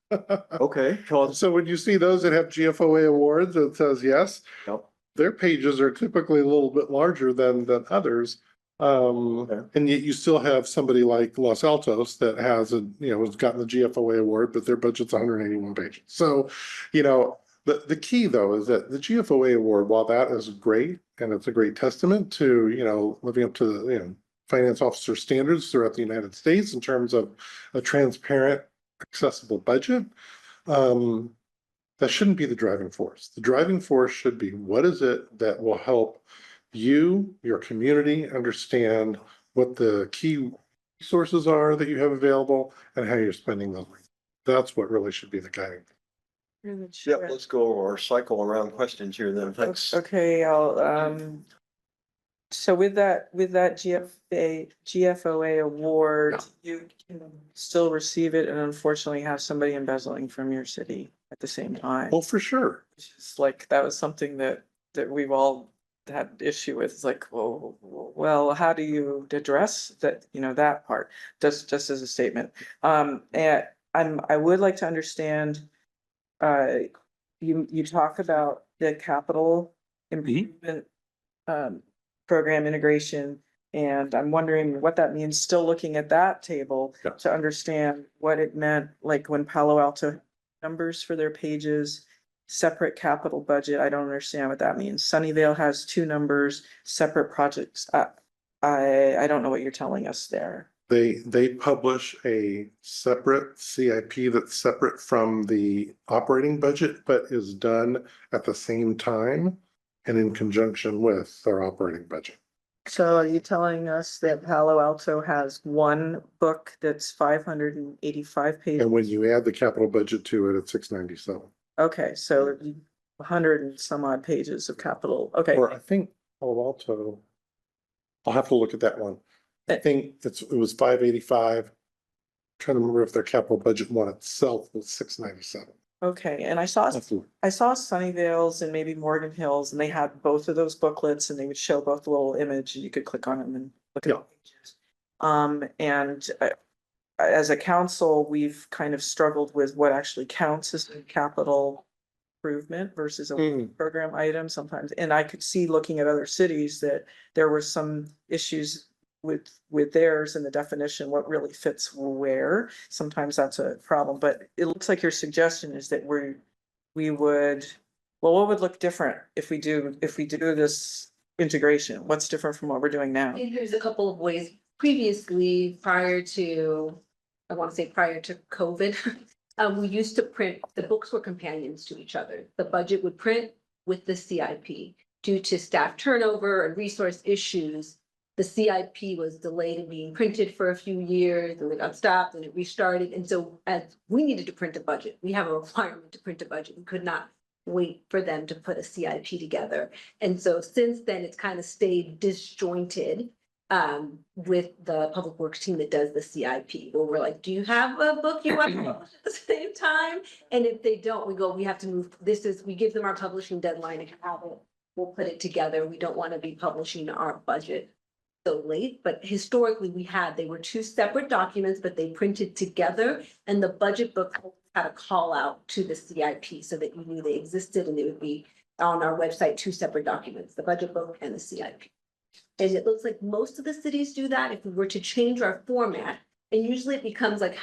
okay, tell us. So when you see those that have GFOA awards, it says yes, Yep. their pages are typically a little bit larger than others. And yet you still have somebody like Los Altos that has has gotten the GFOA award, but their budget's 181 pages. So, the key though is that the GFOA award, while that is great, and it's a great testament to, living up to the, finance officer standards throughout the United States in terms of a transparent, accessible budget, that shouldn't be the driving force. The driving force should be, what is it that will help you, your community, understand what the key resources are that you have available and how you're spending them. That's what really should be the guiding. Yep, let's go over our cycle around questions here then. Thanks. Okay, so with that GFOA award, you can still receive it and unfortunately have somebody embezzling from your city at the same time. Well, for sure. It's just like, that was something that we've all had issue with. It's like, well, how do you address that, that part, just as a statement? And I would like to understand, you talk about the capital improvement program integration, and I'm wondering what that means, still looking at that table Yeah. to understand what it meant, like when Palo Alto numbers for their pages, separate capital budget. I don't understand what that means. Sunnyvale has 2 numbers, separate projects. I don't know what you're telling us there. They publish a separate CIP that's separate from the operating budget, but is done at the same time and in conjunction with their operating budget. So are you telling us that Palo Alto has one book that's 585 pages? And when you add the capital budget to it, it's 697. Okay, so 100 and some odd pages of capital. Okay, Or I think Palo Alto, I'll have to look at that one. I think it was 585. Trying to remember if their capital budget one itself was 697. okay. And I saw Sunnyvale's and maybe Morgan Hills, and they had both of those booklets and they would show both the little image and you could click on them and look at. Yeah. And as a council, we've kind of struggled with what actually counts as a capital improvement versus a Mm. program item sometimes. And I could see looking at other cities that there were some issues with theirs and the definition, what really fits where. Sometimes that's a problem, but it looks like your suggestion is that we would, well, what would look different if we do this integration? What's different from what we're doing now? And there's a couple of ways. Previously, prior to, I want to say prior to COVID, we used to print, the books were companions to each other. The budget would print with the CIP. Due to staff turnover and resource issues, the CIP was delayed in being printed for a few years, and it got stopped and it restarted. And so as we needed to print a budget, we have a requirement to print a budget. We could not wait for them to put a CIP together. And so since then, it's kind of stayed disjointed with the public works team that does the CIP, where we're like, do you have a book you want to publish at the same time? And if they don't, we go, we have to move, we give them our publishing deadline and have it, we'll put it together. We don't want to be publishing our budget so late, but historically they were two separate documents, but they printed together, and the budget book had a call out to the CIP so that you knew they existed, and they would be on our website, two separate documents, the budget book and the CIP. And it looks like most of the cities do that. If we were to change our format, and usually it becomes like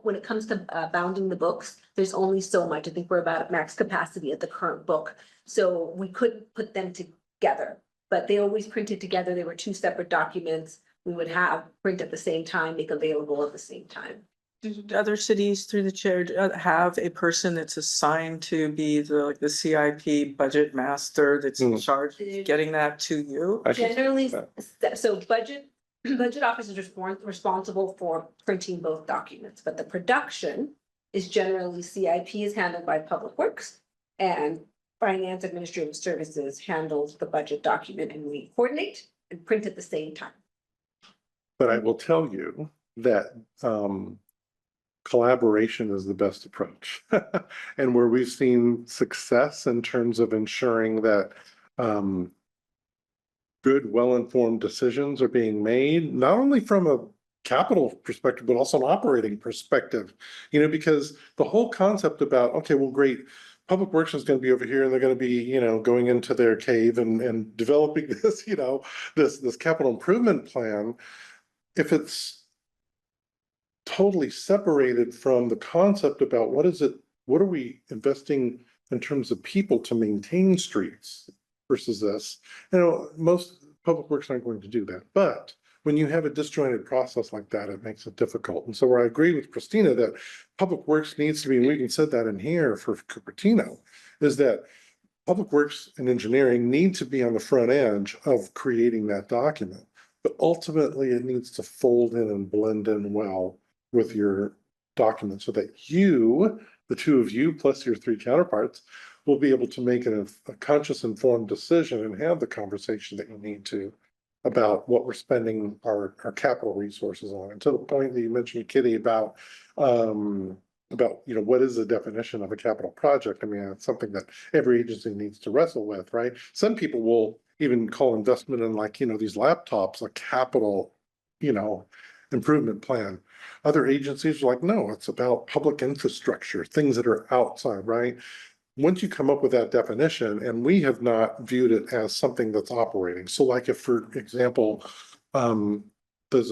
when it comes to bounding the books, there's only so much. I think we're about at max capacity at the current book. So we couldn't put them together, but they always printed together. They were two separate documents. We would have print at the same time, make available at the same time. Do other cities through the chair have a person that's assigned to be the CIP budget master that's in charge of getting that to you? Generally, so budget office is responsible for printing both documents, but the production is generally CIP is handled by Public Works, and Finance Administrative Services handles the budget document, and we coordinate and print at the same time. But I will tell you that collaboration is the best approach. And where we've seen success in terms of ensuring that good, well-informed decisions are being made, not only from a capital perspective, but also an operating perspective, because the whole concept about, okay, well, great, Public Works is going to be over here and they're going to be, going into their cave and developing this, this capital improvement plan. If it's totally separated from the concept about what are we investing in terms of people to maintain streets versus this, most public works aren't going to do that. But when you have a disjointed process like that, it makes it difficult. And so where I agree with Christina that public works needs to be, and we even said that in here for Cupertino, is that public works and engineering need to be on the front edge of creating that document. But ultimately it needs to fold in and blend in well with your document so that the two of you plus your three counterparts will be able to make a conscious, informed decision and have the conversation that you need to about what we're spending our capital resources on. And to the point that you mentioned, Kitty, about what is the definition of a capital project? I mean, it's something that every agency needs to wrestle with, right? Some people will even call investment in these laptops a capital, improvement plan. Other agencies are like, no, it's about public infrastructure, things that are outside, right? Once you come up with that definition, and we have not viewed it as something that's operating. So like if, for example, there's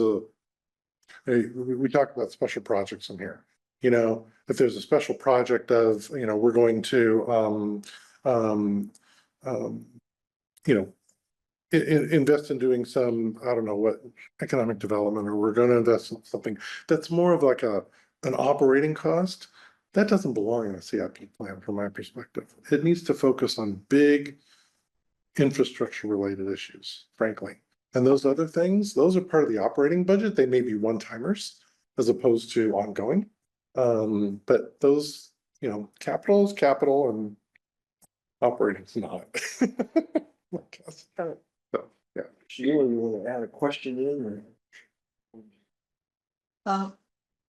we talked about special projects in here, if there's a special project of, we're going to, invest in doing some, I don't know what, economic development, or we're going to invest in something that's more of like an operating cost. That doesn't belong in a CIP plan from my perspective. It needs to focus on big infrastructure related issues, frankly. And those other things, those are part of the operating budget. They may be one-timers as opposed to ongoing. But those, capital is capital and operating is not. I guess. So, yeah. Sheila, you want to add a question in or?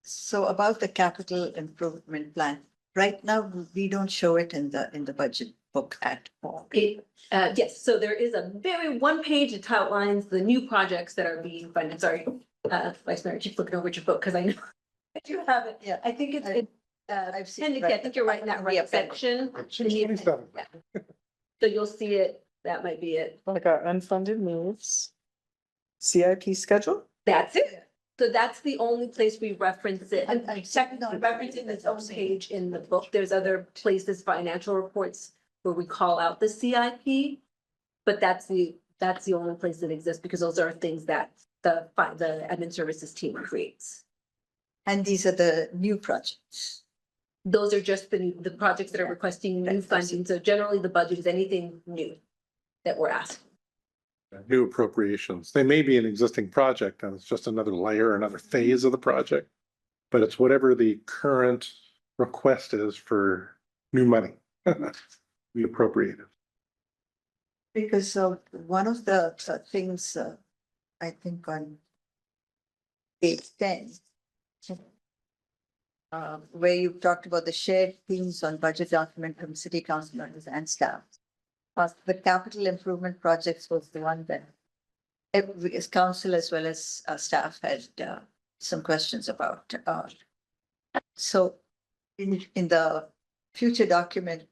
So about the capital improvement plan, right now, we don't show it in the budget book at all? Yes, so there is a very one page that outlines the new projects that are being funded. Sorry, Vice Mayor, keep looking over at your book because I know that you have it. Yeah. I think I've seen it appendix, I think you're right in that right section. It's 27. Yeah. So you'll see it, that might be it. I got unfunded needs. CIP schedule? That's it. So that's the only place we reference it. I'm And checking we on- reference it in its own page in the book. There's other places, financial reports, where we call out the CIP. But that's the only place that exists because those are things that the admin services team creates. And these are the new projects. Those are just the projects that are requesting new Right. funding. So generally the budget is anything new that we're asking. New appropriations. They may be an existing project and it's just another layer, another phase of the project. But it's whatever the current request is for new money. We appropriate it. Because one of the things, I think on page 10, where you talked about the shared themes on budget document from city council members and staff. The capital improvement projects was the one that as council as well as staff had some questions about. So in the future document,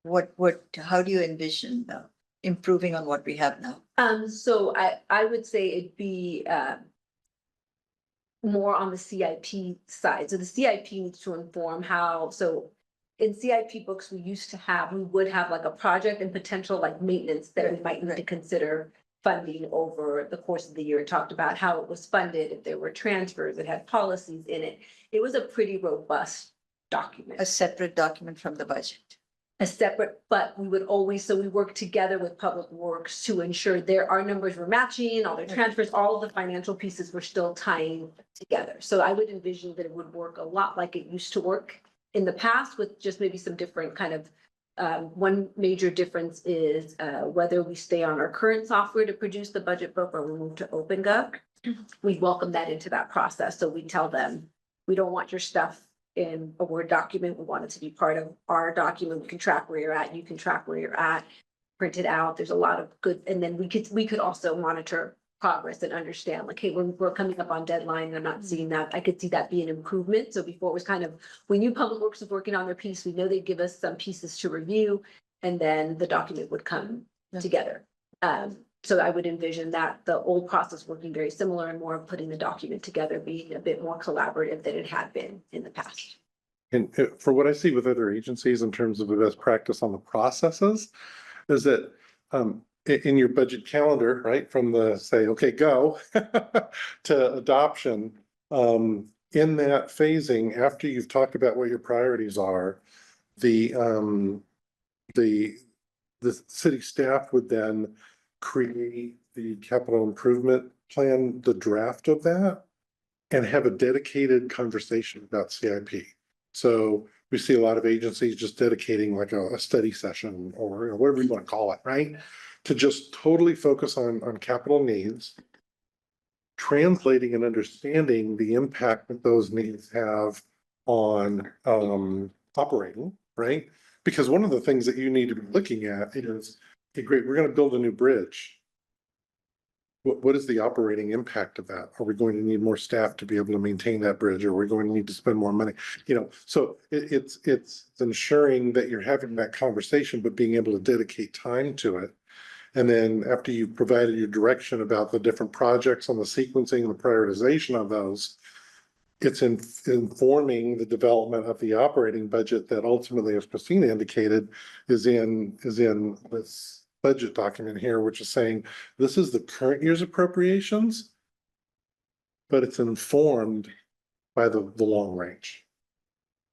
how do you envision improving on what we have now? So I would say it'd be more on the CIP side. So the CIP needs to inform how, so in CIP books, we would have like a project and potential like maintenance that we might need to consider funding over the course of the year. It talked about how it was funded, if there were transfers, it had policies in it. It was a pretty robust document. A separate document from the budget. A separate, but we would always, so we work together with Public Works to ensure our numbers were matching, all their transfers, all of the financial pieces were still tying together. So I would envision that it would work a lot like it used to work in the past with just maybe some different kind of, one major difference is whether we stay on our current software to produce the budget book or we move to OpenGov. We welcome that into that process. So we tell them, we don't want your stuff in a Word document. We want it to be part of our document. We can track where you're at. You can track where you're at. Print it out. There's a lot of good, and then we could also monitor progress and understand like, hey, we're coming up on deadline and I'm not seeing that. I could see that be an improvement. So before it was kind of, we knew Public Works was working on their piece. We know they'd give us some pieces to review and then the document would come together. So I would envision that the old process working very similar and more of putting the document together, being a bit more collaborative than it had been in the past. And for what I see with other agencies in terms of the best practice on the processes, is that in your budget calendar, right, from the say, okay, go to adoption, in that phasing, after you've talked about what your priorities are, the city staff would then create the capital improvement plan, the draft of that, and have a dedicated conversation about CIP. So we see a lot of agencies just dedicating like a study session or whatever you want to call it, right? To just totally focus on capital needs, translating and understanding the impact that those needs have on operating, right? Because one of the things that you need to be looking at is, okay, great, we're going to build a new bridge. What is the operating impact of that? Are we going to need more staff to be able to maintain that bridge? Or are we going to need to spend more money? You know, so it's ensuring that you're having that conversation, but being able to dedicate time to it. And then after you've provided your direction about the different projects on the sequencing and the prioritization of those, it's informing the development of the operating budget that ultimately, as Christina indicated, is in this budget document here, which is saying this is the current year's appropriations, but it's informed by the long range,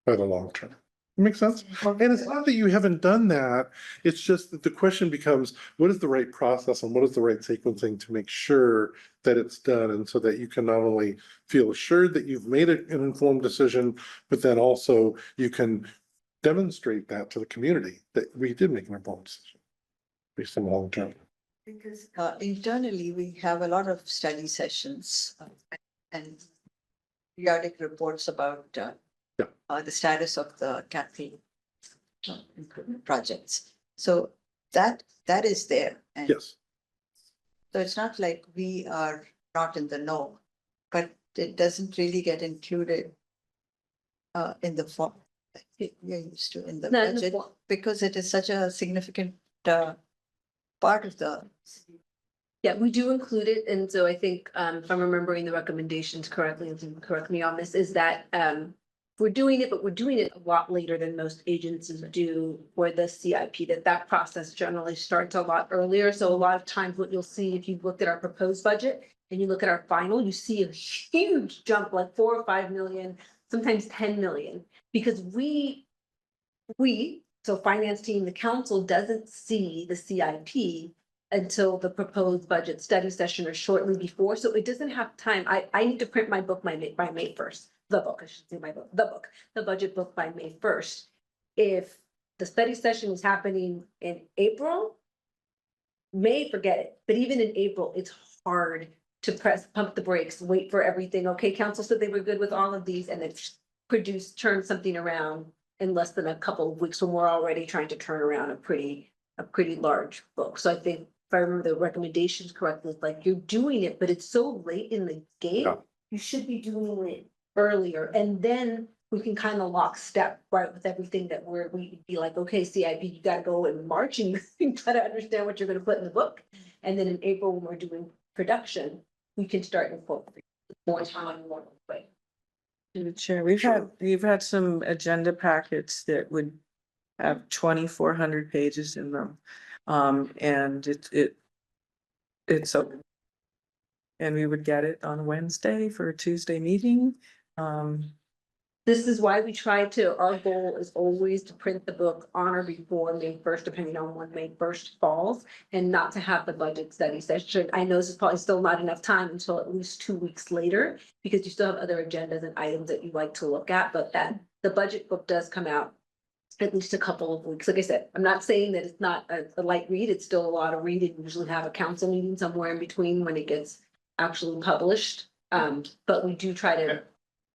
by the long term. Makes sense? And it's not that you haven't done that. It's just that the question becomes, what is the right process and what is the right sequencing to make sure that it's done? And so that you can not only feel assured that you've made an informed decision, but then also you can demonstrate that to the community that we did make an informed decision based on the long term. Because internally, we have a lot of study sessions and periodic reports about the status of the capital improvement projects. So that is there. And Yes. so it's not like we are not in the know, but it doesn't really get included in the form that we're used to in the Not in the budget, form. because it is such a significant part of the. Yeah, we do include it, and so I think, if I'm remembering the recommendations correctly, and you can correct me on this, is that, we're doing it, but we're doing it a lot later than most agencies do for the CIP, that process generally starts a lot earlier, so a lot of times what you'll see, if you've looked at our proposed budget and you look at our final, you see a huge jump, like 4 or 5 million, sometimes 10 million, because so finance team, the council doesn't see the CIP until the proposed budget study session or shortly before, so it doesn't have time. I need to print my book by May 1st, the book, I should say my book, the budget book by May 1st. If the study session is happening in April, May, forget it, but even in April, it's hard to pump the brakes, wait for everything. Okay, council said they were good with all of these, and then turn something around in less than a couple of weeks when we're already trying to turn around a pretty large book. So I think if I remember the recommendations correctly, it's like you're doing it, but it's so late in the game. Yeah. You should be doing it earlier, and then we can kind of lockstep, right, with everything that we'd be like, okay, CIP, you gotta go in March and you gotta understand what you're gonna put in the book. And then in April, when we're doing production, we can start incorporating more time, more way. To the chair, we've had some agenda packets that would have 2,400 pages in them. And it's open. And we would get it on Wednesday for a Tuesday meeting. This is why we try to, our goal is always to print the book on or before May 1st, depending on when May 1st falls, and not to have the budget study session. I know this is probably still not enough time until at least 2 weeks later, because you still have other agendas and items that you like to look at, but the budget book does come out at least a couple of weeks. Like I said, I'm not saying that it's not a light read, it's still a lot of reading. We usually have a council meeting somewhere in between when it gets actually published. But we do try to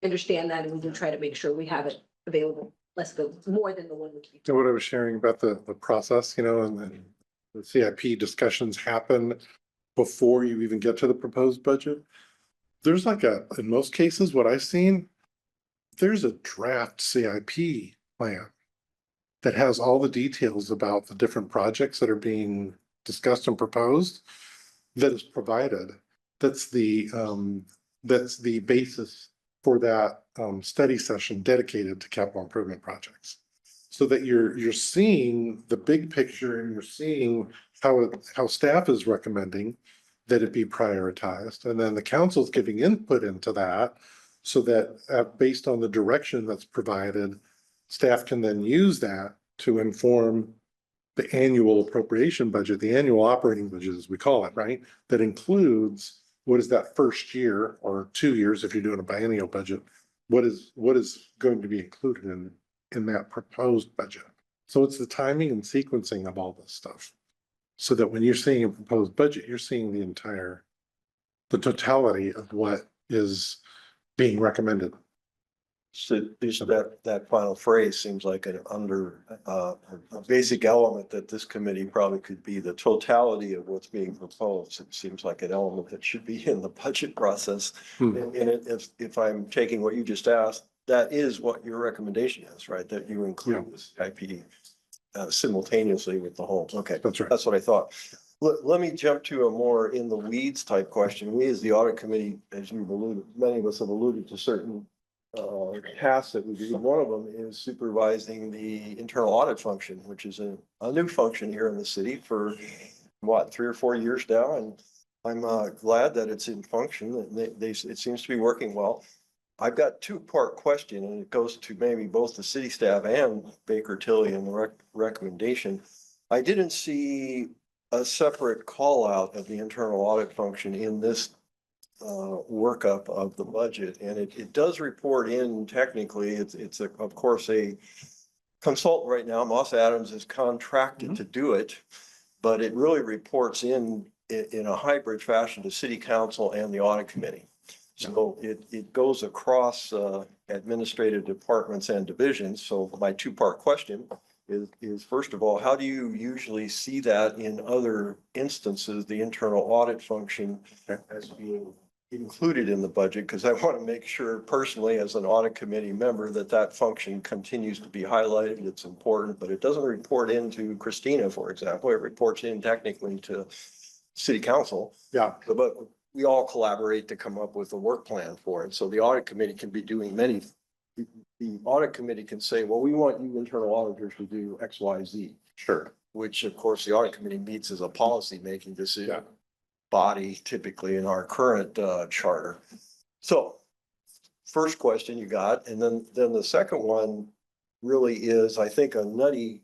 understand that, and we do try to make sure we have it available, more than the 1 week. So what I was sharing about the process, and then the CIP discussions happen before you even get to the proposed budget. There's in most cases, what I've seen, there's a draft CIP plan that has all the details about the different projects that are being discussed and proposed that is provided. That's the basis for that study session dedicated to capital improvement projects. So that you're seeing the big picture, and you're seeing how staff is recommending that it be prioritized. And then the council's giving input into that, so that based on the direction that's provided, staff can then use that to inform the annual appropriation budget, the annual operating budget, as we call it, right? That includes what is that first year or 2 years, if you're doing a biennial budget, what is going to be included in that proposed budget. So it's the timing and sequencing of all this stuff. So that when you're seeing a proposed budget, you're seeing the totality of what is being recommended. So that final phrase seems like a basic element that this committee probably could be the totality of what's being proposed. It seems like an element that should be in the budget process. And if I'm taking what you just asked, that is what your recommendation is, right? That you include this IP simultaneously with the whole. Okay, That's right. that's what I thought. Let me jump to a more in the weeds type question. We, as the audit committee, as you've alluded, many of us have alluded to certain tasks that we do. One of them is supervising the internal audit function, which is a new function here in the city for 3 or 4 years now. And I'm glad that it's in function. It seems to be working well. I've got 2-part question, and it goes to maybe both the city staff and Baker Tilly and the recommendation. I didn't see a separate call out of the internal audit function in this workup of the budget, and it does report in technically. It's of course a consultant right now. Moss Adams is contracted to do it, but it really reports in a hybrid fashion to city council and the audit committee. So it goes across administrative departments and divisions. So my 2-part question is first of all, how do you usually see that in other instances, the internal audit function as being included in the budget? Because I want to make sure personally, as an audit committee member, that that function continues to be highlighted. It's important, but it doesn't report into Christina, for example. It reports in technically to city council. Yeah. But we all collaborate to come up with a work plan for it. So the audit committee can be doing many. The audit committee can say, well, we want you internal auditors to do X, Y, Z, Sure. which of course the audit committee meets as a policy making decision Yeah. body typically in our current charter. So first question you got, and then the second one really is, I think, a nutty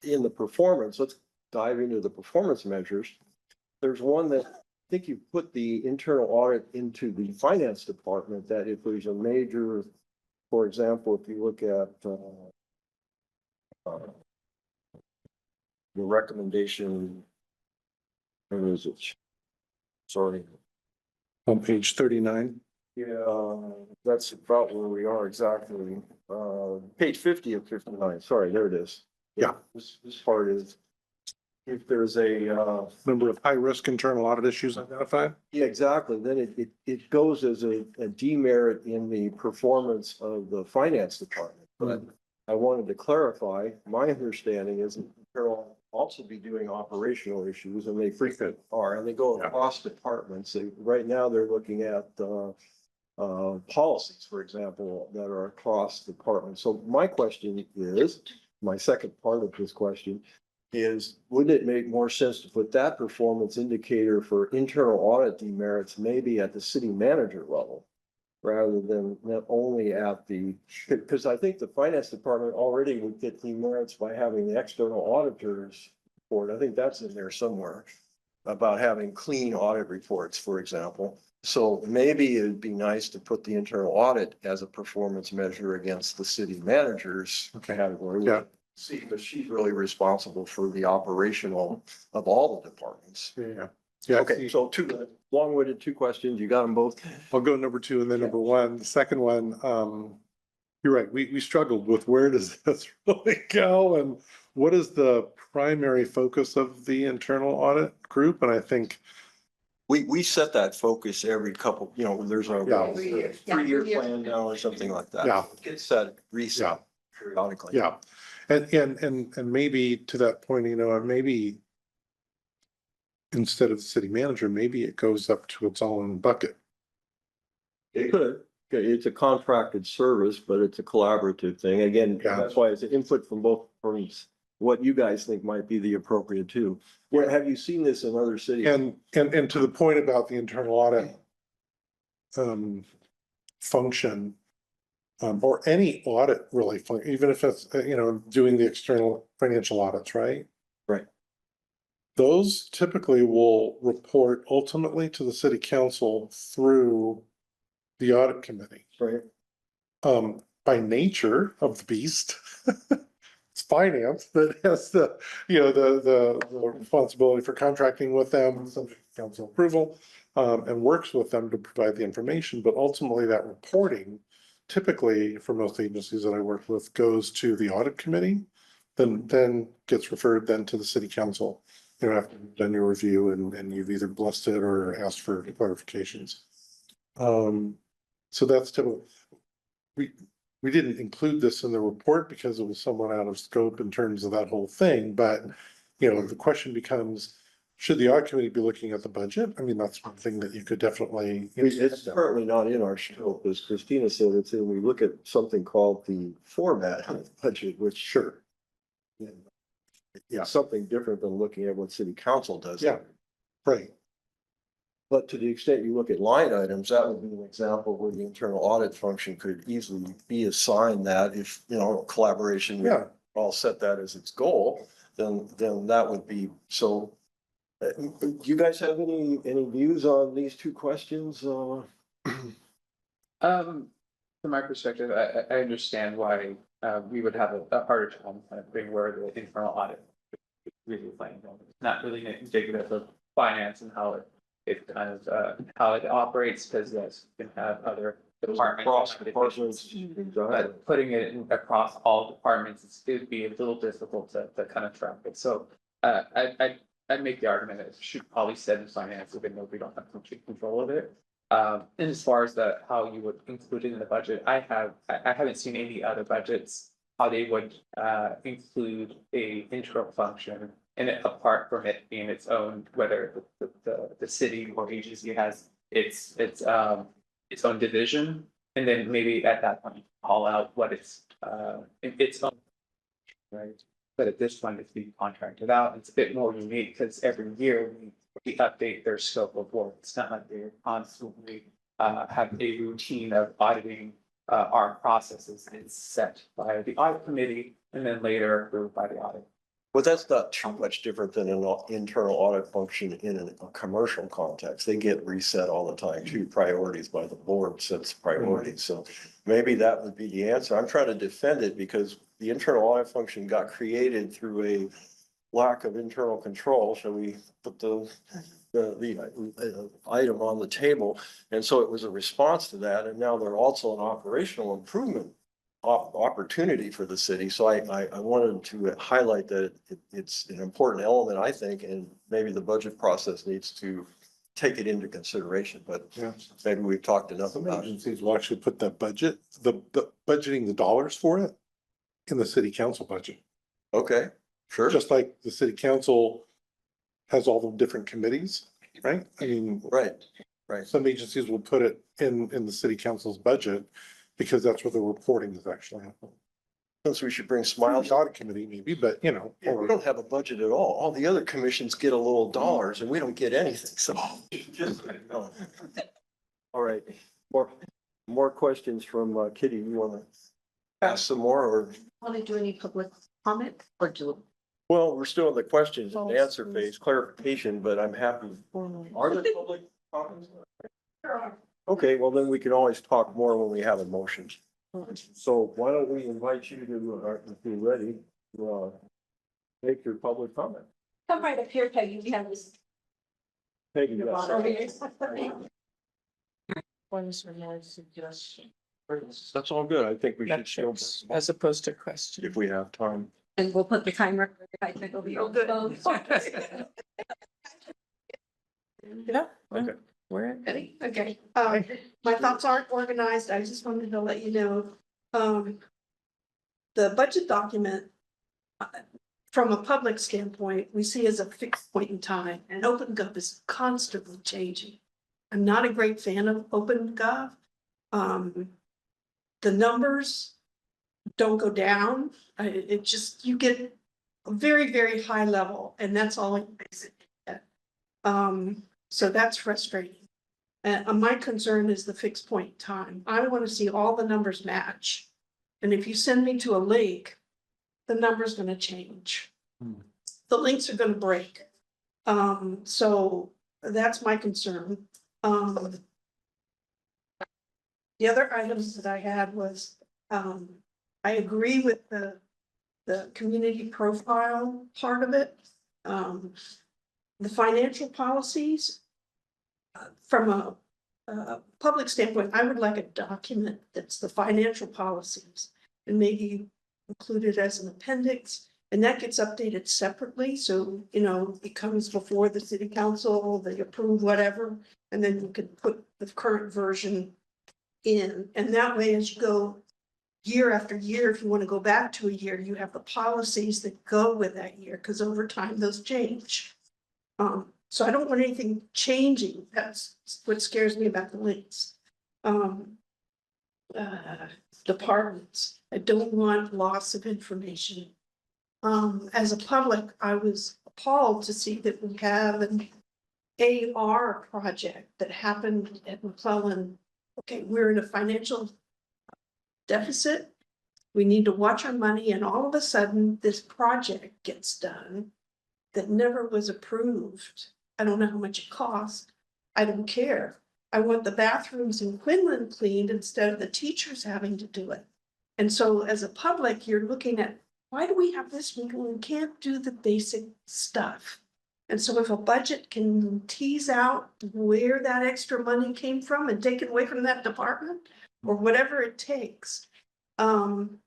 in the performance. Let's dive into the performance measures. There's one that I think you put the internal audit into the finance department, that if there's a major, for example, if you look at the recommendation, where is it? Sorry. On page 39. Yeah, that's about where we are exactly. Page 50 of 59, sorry, there it is. Yeah. This part is, if there's a, Number of high-risk internal audit issues identified. yeah, exactly, then it goes as a demerit in the performance of the finance department. But I wanted to clarify, my understanding is that they'll also be doing operational issues, and they frequently are, and they go Yeah. across departments. Right now, they're looking at policies, for example, that are across departments. So my question is, my second part of this question is, wouldn't it make more sense to put that performance indicator for internal audit demerits maybe at the city manager level? Rather than not only at the, because I think the finance department already would get demerits by having the external auditors report. I think that's in there somewhere about having clean audit reports, for example. So maybe it'd be nice to put the internal audit as a performance measure against the city manager's category. Yeah. See, but she's really responsible for the operational of all the departments. Yeah. Yeah. Okay, so two long-winded, two questions. You got them both? I'll go number two and then number one. The second one, you're right. We struggled with where does this really go and what is the primary focus of the internal audit group? And I think We set that focus every couple, there's a Yeah. Every year. Yeah, 3-year every year. plan now or something like that. Yeah. It's set, reset periodically. yeah. And maybe to that point, maybe instead of the city manager, maybe it goes up to its own bucket. It could. Okay, it's a contracted service, but it's a collaborative thing. Again, Yeah. that's why it's an input from both firms. What you guys think might be the appropriate too. Where have you seen this in other cities? And to the point about the internal audit function, or any audit really, even if it's, doing the external financial audits, right? Right. Those typically will report ultimately to the city council through the audit committee. Right. By nature of the beast, it's finance that has the responsibility for contracting with them, subject to council approval, and works with them to provide the information, but ultimately that reporting typically for most agencies that I work with goes to the audit committee, then gets referred then to the city council. After you've done your review and you've either blessed it or asked for clarifications. So that's typical. We didn't include this in the report because it was somewhat out of scope in terms of that whole thing, but the question becomes, should the audit committee be looking at the budget? I mean, that's one thing that you could definitely. It's currently not in our scope, as Christina said, it's in, we look at something called the format of the budget, which Sure. it's something different than looking at what city council does. Yeah. Right. But to the extent you look at line items, that would be an example where the internal audit function could easily be assigned that if, collaboration. Yeah. All set that as its goal, then that would be, so. Do you guys have any views on these two questions? From my perspective, I understand why we would have a harder time kind of being where the internal audit is really playing. It's not really indicative of finance and how it kind of how it operates, because yes, you can have other departments. Cross and departments. divisions. Go ahead. But putting it across all departments, it'd be a little difficult to kind of track it. So, I'd make the argument that it should probably sit in finance, even though we don't have complete control of it. And as far as how you would include it in the budget, I haven't seen any other budgets, how they would, include a internal function. And apart from it being its own, whether the city or agency has its own division. And then maybe at that point, call out what its own. Right, but at this point, it's being contracted out, it's a bit more unique, because every year we update their scope of work, it's not like they're constantly have a routine of auditing our processes, it's set by the audit committee and then later approved by the audit. But that's not too much different than an internal audit function in a commercial context. They get reset all the time too. Priorities by the board sets priorities. So maybe that would be the answer. I'm trying to defend it because the internal audit function got created through a lack of internal control. So we put the item on the table. And so it was a response to that. And now they're also an operational improvement opportunity for the city. So I wanted to highlight that it's an important element, I think, and maybe the budget process needs to take it into consideration, but Yeah. maybe we've talked enough Some about it. agencies will actually put that budget, the budgeting the dollars for it in the city council budget. Okay, sure. Just like the city council has all the different committees, right? I mean, Right, right. some agencies will put it in the city council's budget because that's where the reporting is actually happening. Since we should bring Smiles. The audit committee maybe, but you know. We don't have a budget at all. All the other commissions get a little dollars and we don't get anything, so. All right, more questions from Kitty. You wanna ask some more or? Want to do any public comment or do? Well, we're still in the questions and answer phase, clarification, but I'm happy. Are there public comments? Okay, well, then we can always talk more when we have a motion. So why don't we invite you to, if you're ready, to make your public comment. Come right up here, Peggy, we have this. Thank you. Over here. One's or more suggestion. That's all good. I think we should still, Metrics as opposed to question. if we have time. And we'll put the timer. I think over your phone. Yeah. Okay. We're. Ready? Okay, my thoughts aren't organized, I just wanted to let you know, the budget document. From a public standpoint, we see as a fixed point in time, and OpenGov is constantly changing. I'm not a great fan of OpenGov. The numbers don't go down, it just, you get a very, very high level, and that's all it basically get. So that's frustrating. My concern is the fixed point in time. I want to see all the numbers match. And if you send me to a link, the number's gonna change. The links are gonna break. So that's my concern. The other items that I had was, I agree with the community profile part of it. The financial policies. From a public standpoint, I would like a document that's the financial policies and maybe included as an appendix. And that gets updated separately, so, you know, it comes before the city council, they approve whatever, and then you can put the current version in, and that way, as you go year after year, if you want to go back to a year, you have the policies that go with that year, because over time, those change. So I don't want anything changing, that's what scares me about the links. Departments, I don't want loss of information. As a public, I was appalled to see that we have an AR project that happened at McClellan. Okay, we're in a financial deficit. We need to watch our money, and all of a sudden, this project gets done that never was approved. I don't know how much it cost. I don't care. I want the bathrooms in Quinlan cleaned instead of the teachers having to do it. And so as a public, you're looking at, why do we have this when we can't do the basic stuff? And so if a budget can tease out where that extra money came from and take it away from that department, or whatever it takes. And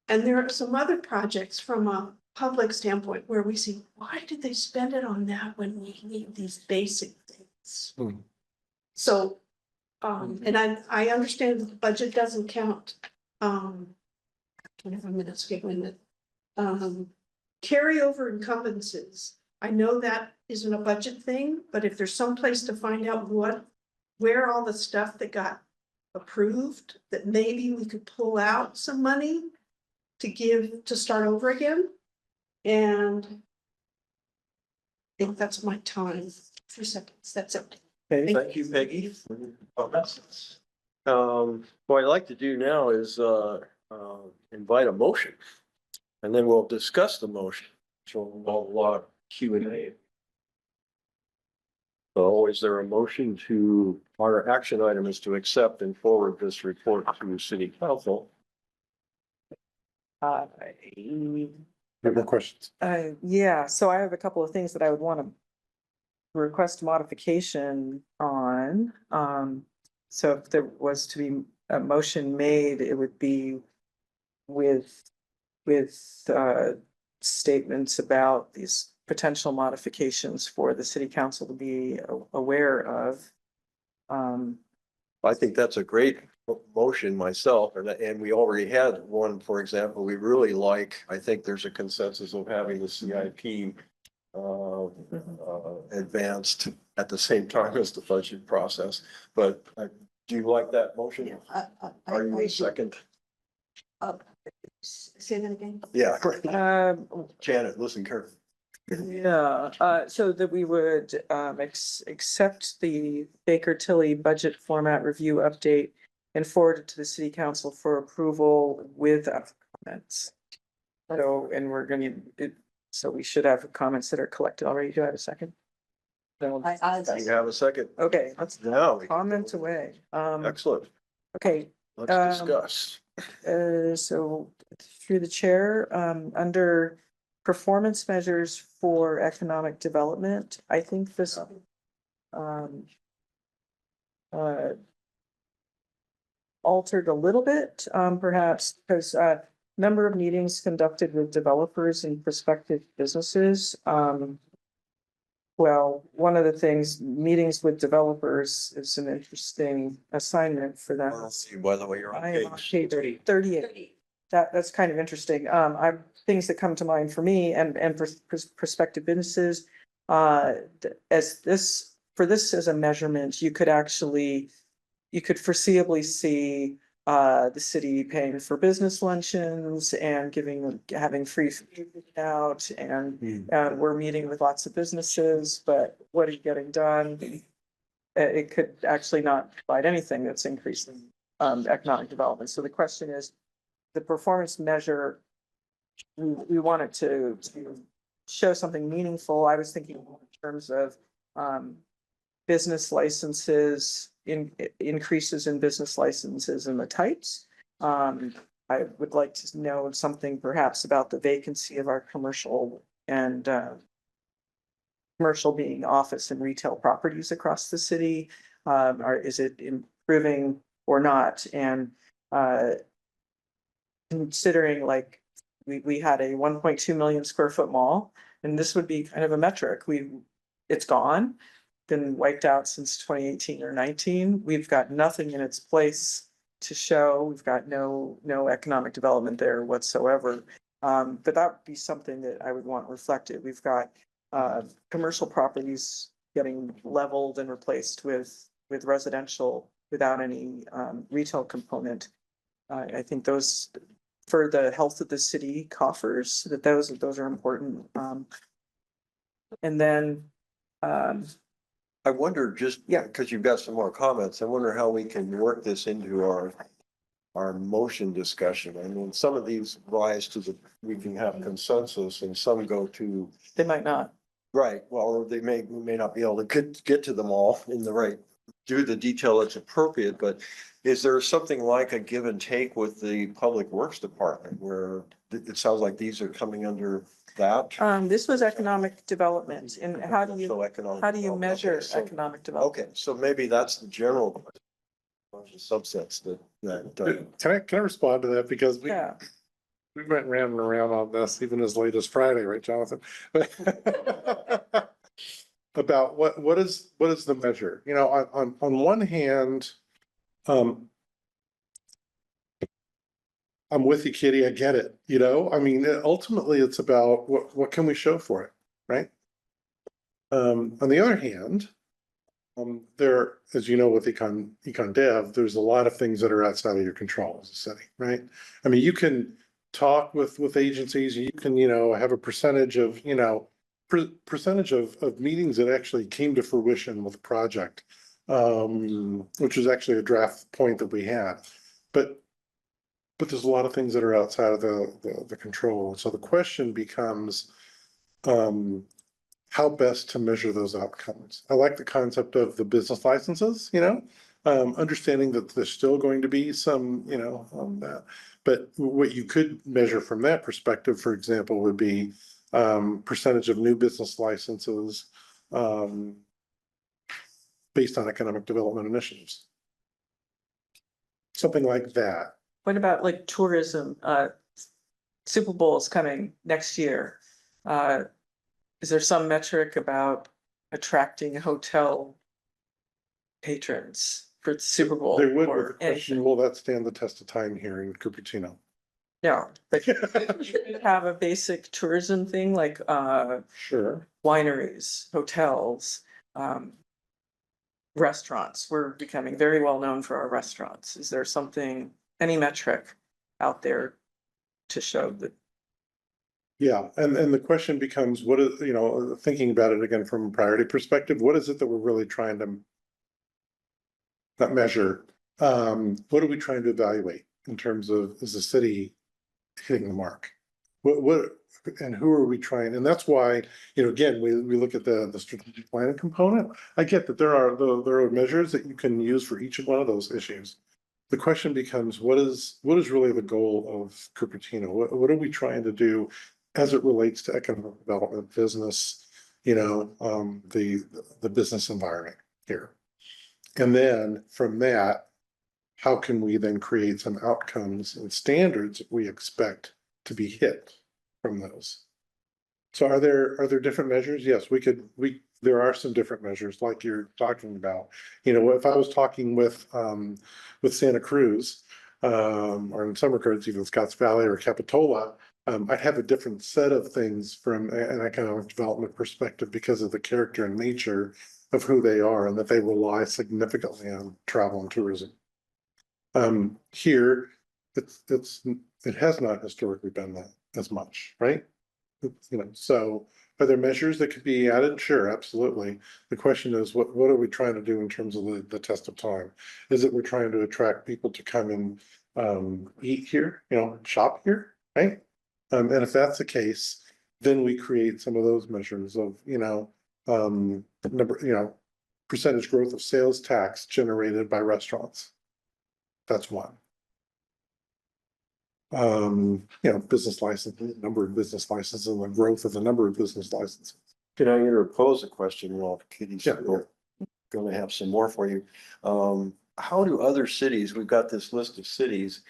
there are some other projects from a public standpoint where we see, why did they spend it on that when we need these basic things? Hmm. So, and I understand that the budget doesn't count, 25 minutes, get a minute. Carryover encumbrances. I know that isn't a budget thing, but if there's some place to find out where all the stuff that got approved, that maybe we could pull out some money to start over again. And I think that's my time. 3 seconds, that's it. Okay, thank you, Peggy. for your comments. What I'd like to do now is, invite a motion. And then we'll discuss the motion. So we'll have a lot of Q&A. So is there a motion to, our action item is to accept and forward this report to city council? Have more questions? Yeah, so I have a couple of things that I would want to request modification on. So if there was to be a motion made, it would be with statements about these potential modifications for the city council to be aware of. I think that's a great motion myself, and we already had one, for example, we really like, I think there's a consensus of having the CIP advanced at the same time as the budget process, but do you like that motion? Yeah, Are you I a do. second? Say that again. Yeah, Um, Janet, listen carefully. Yeah, so that we would accept the Baker Tilly budget format review update and forward it to the city council for approval with comments. So, and we're gonna, so we should have comments that are collected already. Do I have a second? No. You have a second? Okay, let's Now. we can comment go. away. Excellent. Okay, Let's discuss. so through the chair, under performance measures for economic development, I think this altered a little bit, perhaps because number of meetings conducted with developers and prospective businesses. Well, one of the things, meetings with developers is an interesting assignment for them. By the way, you're on I am on page. page 38. That's kind of interesting. Things that come to mind for me and prospective businesses. As this, for this as a measurement, you could foreseeably see the city paying for business luncheons and having free food out, and we're meeting with lots of businesses, but what are you getting done? It could actually not provide anything that's increasing economic development. So the question is, the performance measure, we want it to show something meaningful. I was thinking in terms of business licenses, increases in business licenses and the types. I would like to know something perhaps about the vacancy of our commercial and commercial being office and retail properties across the city. Or is it improving or not? And considering like we had a 1.2 million square foot mall, and this would be kind of a metric. It's gone, been wiped out since 2018 or 19. We've got nothing in its place to show. We've got no economic development there whatsoever. But that would be something that I would want reflected. We've got commercial properties getting leveled and replaced with residential without any retail component. I think those, for the health of the city coffers, those are important. And then I wonder because you've got some more comments, I wonder how we can work this into our motion discussion. I mean, some of these rise to we can have consensus and some go to. they might not. Right, well, we may not be able to get to them all in the right, do the detail that's appropriate, but is there something like a give and take with the Public Works Department where it sounds like these are coming under that? This was economic development, and how do you So economic measure development. Okay, economic development? Okay, so maybe that's the general question. the subsets that, Can I respond to that? Because Yeah, we went round and around on this even as late as Friday, right, Jonathan? About what is the measure? You know, on one hand, I'm with you, Kitty, I get it, you know, I mean, ultimately, it's about what can we show for it, right? On the other hand, there, as you know, with econ dev, there's a lot of things that are outside of your control as a city, right? I mean, you can talk with agencies, you can, you know, have a percentage of, you know, percentage of meetings that actually came to fruition with the project, which was actually a draft point that we had. But there's a lot of things that are outside of the control. So the question becomes, how best to measure those outcomes. I like the concept of the business licenses, you know, understanding that there's still going to be some, you know, that. But what you could measure from that perspective, for example, would be percentage of new business licenses based on economic development initiatives. Something like that. what about like tourism? Super Bowl is coming next year. Is there some metric about attracting hotel patrons for the Super Bowl? There would, with or the question, anything? will that stand the test of time here in Cupertino? No, but you could have a basic tourism thing like Sure. wineries, hotels, restaurants. We're becoming very well known for our restaurants. Is there something, any metric out there to show that? Yeah, and the question becomes, what is, you know, thinking about it again from a priority perspective, what is it that we're really trying to not measure? What are we trying to evaluate in terms of, is the city hitting the mark? What, and who are we trying? And that's why, you know, again, we look at the strategic planning component. I get that there are measures that you can use for each one of those issues. The question becomes, what is really the goal of Cupertino? What are we trying to do as it relates to economic development, business, you know, the business environment here? And then from that, how can we then create some outcomes and standards that we expect to be hit from those? So are there different measures? Yes, there are some different measures like you're talking about. You know, if I was talking with Santa Cruz, or in some regards, even Scotts Valley or Capitola, I'd have a different set of things from an economic development perspective because of the character and nature of who they are and that they rely significantly on travel and tourism. Here, it has not historically been that as much, right? You know, so are there measures that could be added? Sure, absolutely. The question is, what are we trying to do in terms of the test of time? Is it we're trying to attract people to come and eat here, you know, shop here, right? And if that's the case, then we create some of those measures of, you know, percentage growth of sales tax generated by restaurants. That's one. You know, business licenses, number of business licenses, and the growth of the number of business licenses. can I interpose a question while Kitty's Yeah. gonna have some more for you? How do other cities, we've got this list of cities,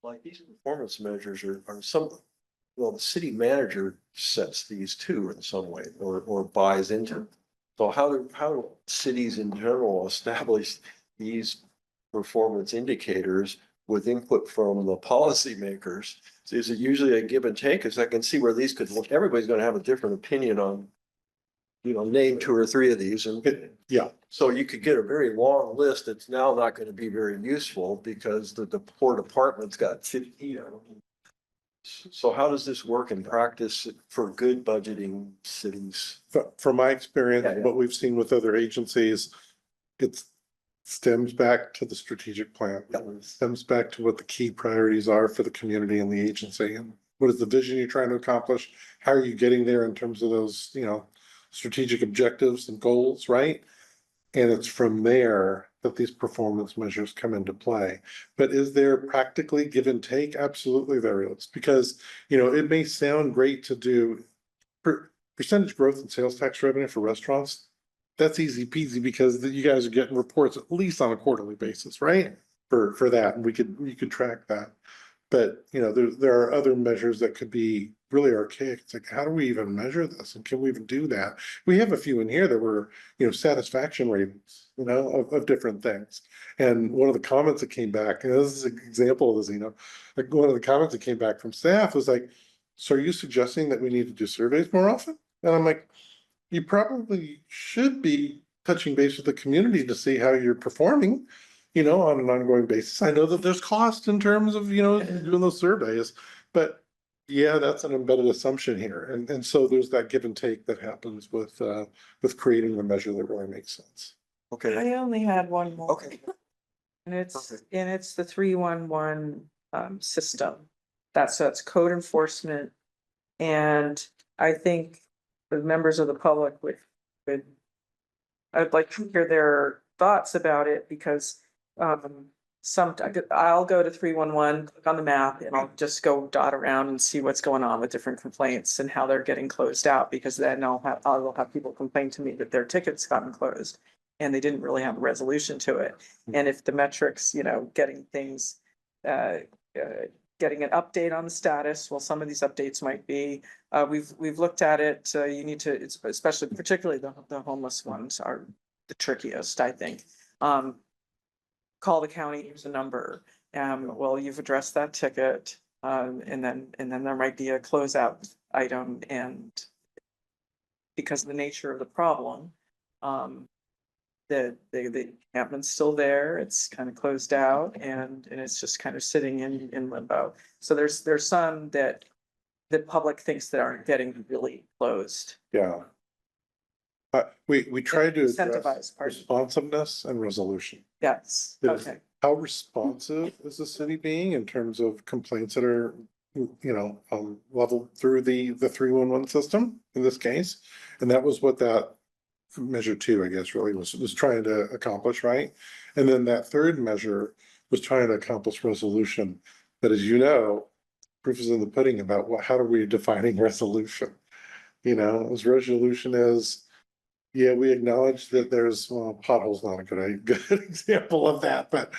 like these performance measures are some, well, the city manager sets these too in some way or buys into them. So how do cities in general establish these performance indicators with input from the policymakers? So is it usually a give and take? Cause I can see where these could, everybody's gonna have a different opinion on, you know, name two or three of these and. Yeah, So you could get a very long list that's now not gonna be very useful because the poor department's got 50, you know. So how does this work in practice for good budgeting cities? from my experience, Yeah, yeah. what we've seen with other agencies, it stems back to the strategic plan. Yeah. It stems back to what the key priorities are for the community and the agency, and what is the vision you're trying to accomplish? How are you getting there in terms of those, you know, strategic objectives and goals, right? And it's from there that these performance measures come into play. But is there practically give and take? Absolutely there is, because, you know, it may sound great to do percentage growth in sales tax revenue for restaurants. That's easy peasy because you guys are getting reports at least on a quarterly basis, right? for that, and you could track that. But, you know, there are other measures that could be really archaic. It's like, how do we even measure this? And can we even do that? We have a few in here that were, you know, satisfaction ratings, you know, of different things. And one of the comments that came back, and this is an example of this, you know, like one of the comments that came back from staff was like, so are you suggesting that we need to do surveys more often? And I'm like, you probably should be touching base with the community to see how you're performing, you know, on an ongoing basis. I know that there's cost in terms of, you know, doing those surveys, but yeah, that's an embedded assumption here. And so there's that give and take that happens with creating a measure that really makes sense. Okay, I only had one more. okay. And it's, Perfect. and it's the 311 system. That's code enforcement. And I think the members of the public would, I'd like to hear their thoughts about it because I'll go to 311, click on the map, and I'll just go dot around and see what's going on with different complaints and how they're getting closed out, because then I'll have people complain to me that their tickets gotten closed and they didn't really have a resolution to it. And if the metrics, you know, getting things, getting an update on the status, well, some of these updates might be, we've looked at it, you need to, it's especially particularly the homeless ones are the trickiest, I think. Call the county, here's a number, well, you've addressed that ticket, and then there might be a closeout item, and because of the nature of the problem, the encampment's still there, it's kind of closed out, and it's just kind of sitting in limbo. So there's some that the public thinks that aren't getting really closed. Yeah. We try to address Incentivize, pardon. responsiveness and resolution. Yes, Yes. okay. How responsive is the city being in terms of complaints that are, you know, leveled through the 311 system in this case? And that was what that measure 2, I guess, really was trying to accomplish, right? And then that third measure was trying to accomplish resolution. But as you know, proof is in the pudding about how are we defining resolution? You know, as resolution is, yeah, we acknowledge that there's, well, potholes not a good example of that, but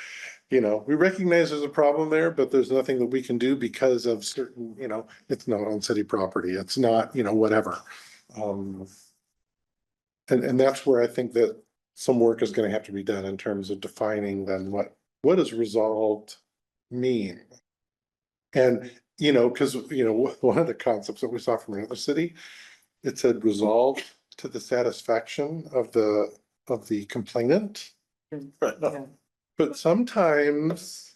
you know, we recognize there's a problem there, but there's nothing that we can do because of certain, you know, it's not on city property, it's not, you know, whatever. And that's where I think that some work is gonna have to be done in terms of defining then what does resolved mean? And, you know, because, you know, one of the concepts that we saw from another city, it said resolved to the satisfaction of the complainant. Right, no, Yeah. But sometimes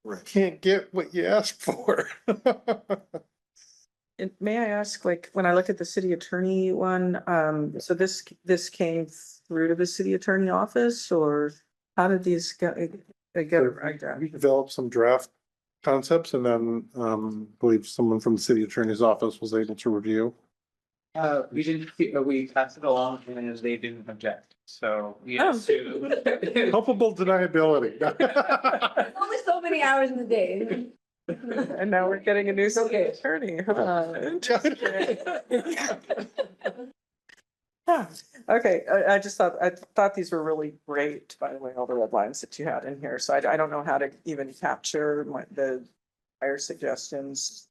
right. can't get what you asked for. And may I ask, like, when I look at the city attorney one, so this came through to the city attorney office, or how did these get We developed some draft concepts and then I believe someone from the city attorney's office was able to review. We passed it along and they didn't object, so we Oh. assume. Culpable deniability. Only so many hours in the day. And now we're getting a new city attorney. Interesting. Yeah, okay, I just thought these were really great, by the way, all the red lines that you had in here, so I don't know how to even capture the higher suggestions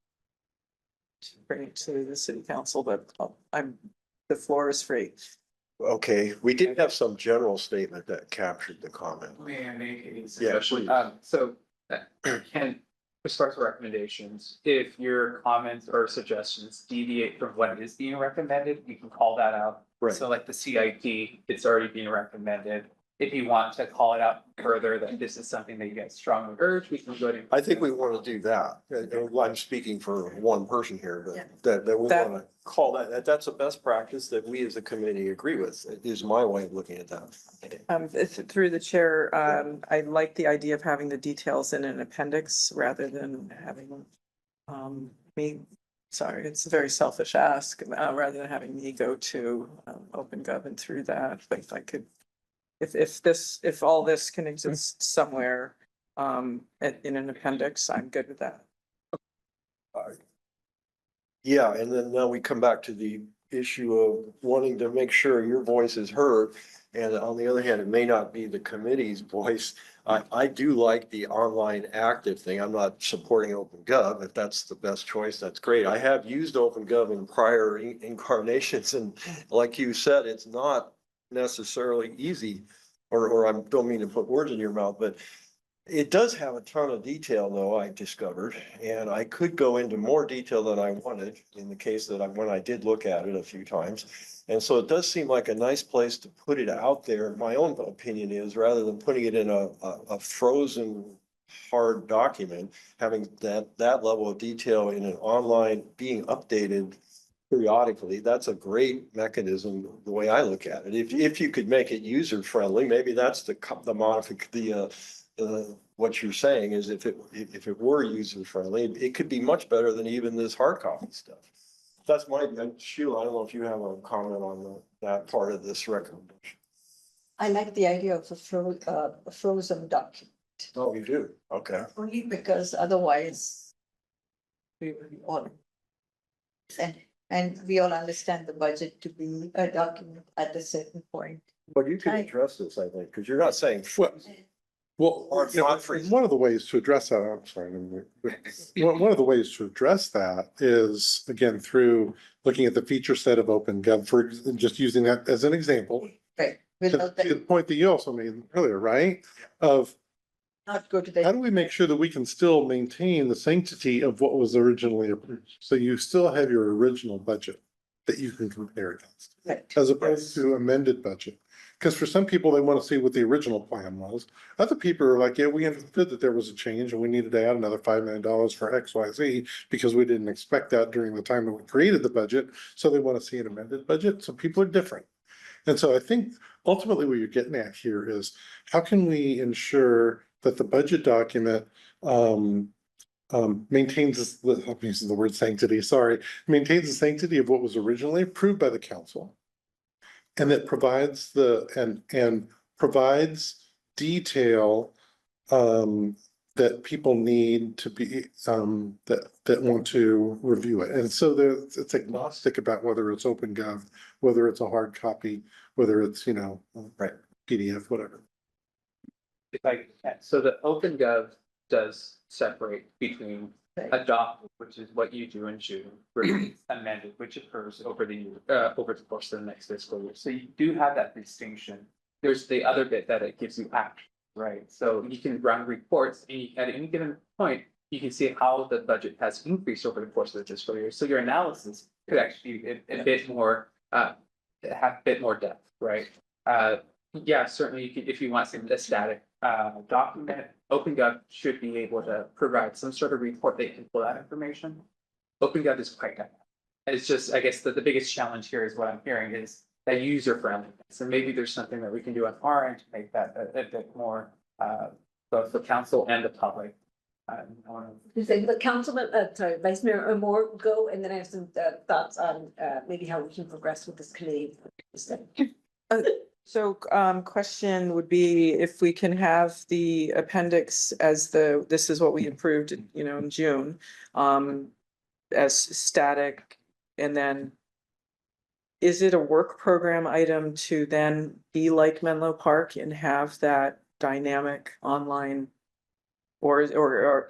to bring it to the city council, but the floor is free. Okay, we did have some general statement that captured the comment. May I make a Yeah, suggestion? please. So, can, as far as recommendations, if your comments or suggestions deviate from what is being recommended, you can call that out. Right. So like the CIP, it's already being recommended. If you want to call it out further, that this is something that you guys strongly urge, we can go to. I think we want to do that. I'm speaking for one person here, Yeah. but that we That- want to call that's a best practice that we as a committee agree with, is my way of looking at that. Through the chair, I like the idea of having the details in an appendix rather than having me, sorry, it's a very selfish ask, rather than having me go to OpenGov and through that, but if I could, if all this can exist somewhere in an appendix, I'm good with that. Yeah, and then now we come back to the issue of wanting to make sure your voice is heard. And on the other hand, it may not be the committee's voice. I do like the online active thing. I'm not supporting OpenGov. If that's the best choice, that's great. I have used OpenGov in prior incarnations, and like you said, it's not necessarily easy. Or I don't mean to put words in your mouth, but it does have a ton of detail, though, I discovered, and I could go into more detail than I wanted in the case that when I did look at it a few times. And so it does seem like a nice place to put it out there. My own opinion is, rather than putting it in a frozen hard document, having that level of detail in an online, being updated periodically, that's a great mechanism, the way I look at it. If you could make it user friendly, maybe that's the what you're saying is if it were user friendly, it could be much better than even this hard copy stuff. That's my, Sheila, I don't know if you have a comment on that part of this recommendation. I like the idea of a frozen document, Oh, you do? Okay. only because otherwise we will be all. And we all understand the budget to be a document at a certain point. Well, you can Right. address this, I think, because you're not saying. Well, Or you know, not free. one of the ways to address that, I'm sorry, one of the ways to address that is, again, through looking at the feature set of OpenGov, for just using that as an example. Right, To without the that, point that you also made earlier, right? Of not go to how the, do we make sure that we can still maintain the sanctity of what was originally approved? So you still have your original budget that you can compare against, right, as opposed to amended budget. Because for some people, they want to see what the original plan was. Other people are like, yeah, we understood that there was a change and we needed to add another $5 million for X, Y, Z because we didn't expect that during the time that we created the budget. So they want to see an amended budget. So people are different. And so I think ultimately what you're getting at here is how can we ensure that the budget document maintains I'm using the word sanctity, sorry, maintains the sanctity of what was originally approved by the council. And that provides and provides detail that people need to be that want to review it. And so it's agnostic about whether it's OpenGov, whether it's a hard copy, whether it's, right, PDF, whatever. So the OpenGov does separate between adopt, which is what you do in June, versus amended, which occurs over the course of the next fiscal year. So you do have that distinction. There's the other bit that it gives you action, right? So you can run reports and at any given point, you can see how the budget has increased over the course of the fiscal year. So your analysis could actually be a bit more, have a bit more depth, right? Yeah, certainly you could, if you want some static document, OpenGov should be able to provide some sort of report that can pull that information. OpenGov is quite dynamic. It's just, I guess the biggest challenge here is what I'm hearing is that user friendliness. And maybe there's something that we can do on our end to make that a bit more, both the council and the public. The councilman, sorry, Vice Mayor Moore, go, and then I have some thoughts on maybe how we can progress with this committee. So question would be if we can have the appendix as this is what we approved, in June, as static, and then is it a work program item to then be like Menlo Park and have that dynamic online? Or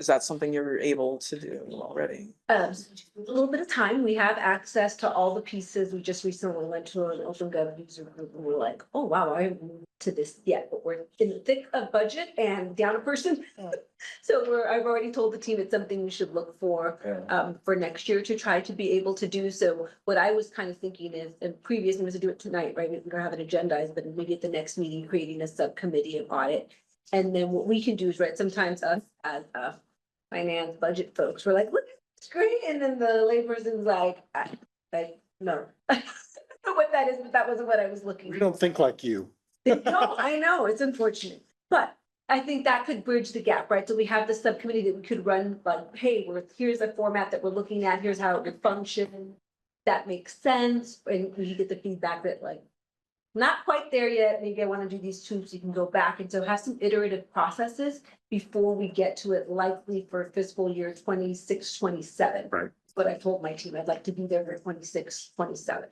is that something you're able to do already? A little bit of time, we have access to all the pieces. We just recently went to an OpenGov user group and we're like, oh, wow, I haven't moved to this yet, but we're in the thick of budget and down a person. So I've already told the team it's something we should look for next year to try to be able to do. So what I was kind of thinking is, and previously was to do it tonight, right? We don't have it agendized, but maybe at the next meeting, creating a subcommittee of audit. And then what we can do is, right, sometimes us as finance budget folks, we're like, look, it's great. And then the layperson's like, no. I don't know what that is, but that wasn't what I was looking for. We don't think like you. No, I know, it's unfortunate, but I think that could bridge the gap, right? So we have the subcommittee that we could run, like, hey, here's a format that we're looking at, here's how it would function. That makes sense, and we get the feedback that like, not quite there yet, maybe I want to do these two, so you can go back, and so have some iterative processes before we get to it, likely for fiscal year 26, 27. Right. But I told my team I'd like to be there for 26, 27.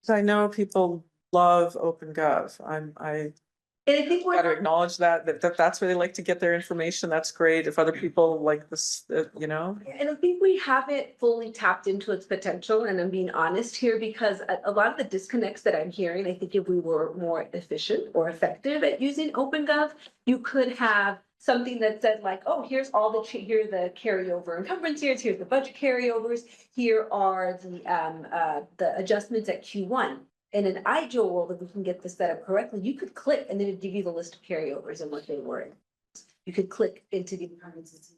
So I know people love OpenGov. I And I think Gotta we're, acknowledge that's where they like to get their information. That's great. If other people like this, you know. and I think we haven't fully tapped into its potential, and I'm being honest here, because a lot of the disconnects that I'm hearing, I think if we were more efficient or effective at using OpenGov, you could have something that said like, oh, here's all the, here are the carryover encumbrance years, here's the budget carryovers, here are the adjustments at Q1. In an ideal world, if we can get this set up correctly, you could click and then it'd give you the list of carryovers and what they were. You could click into the encumbrances,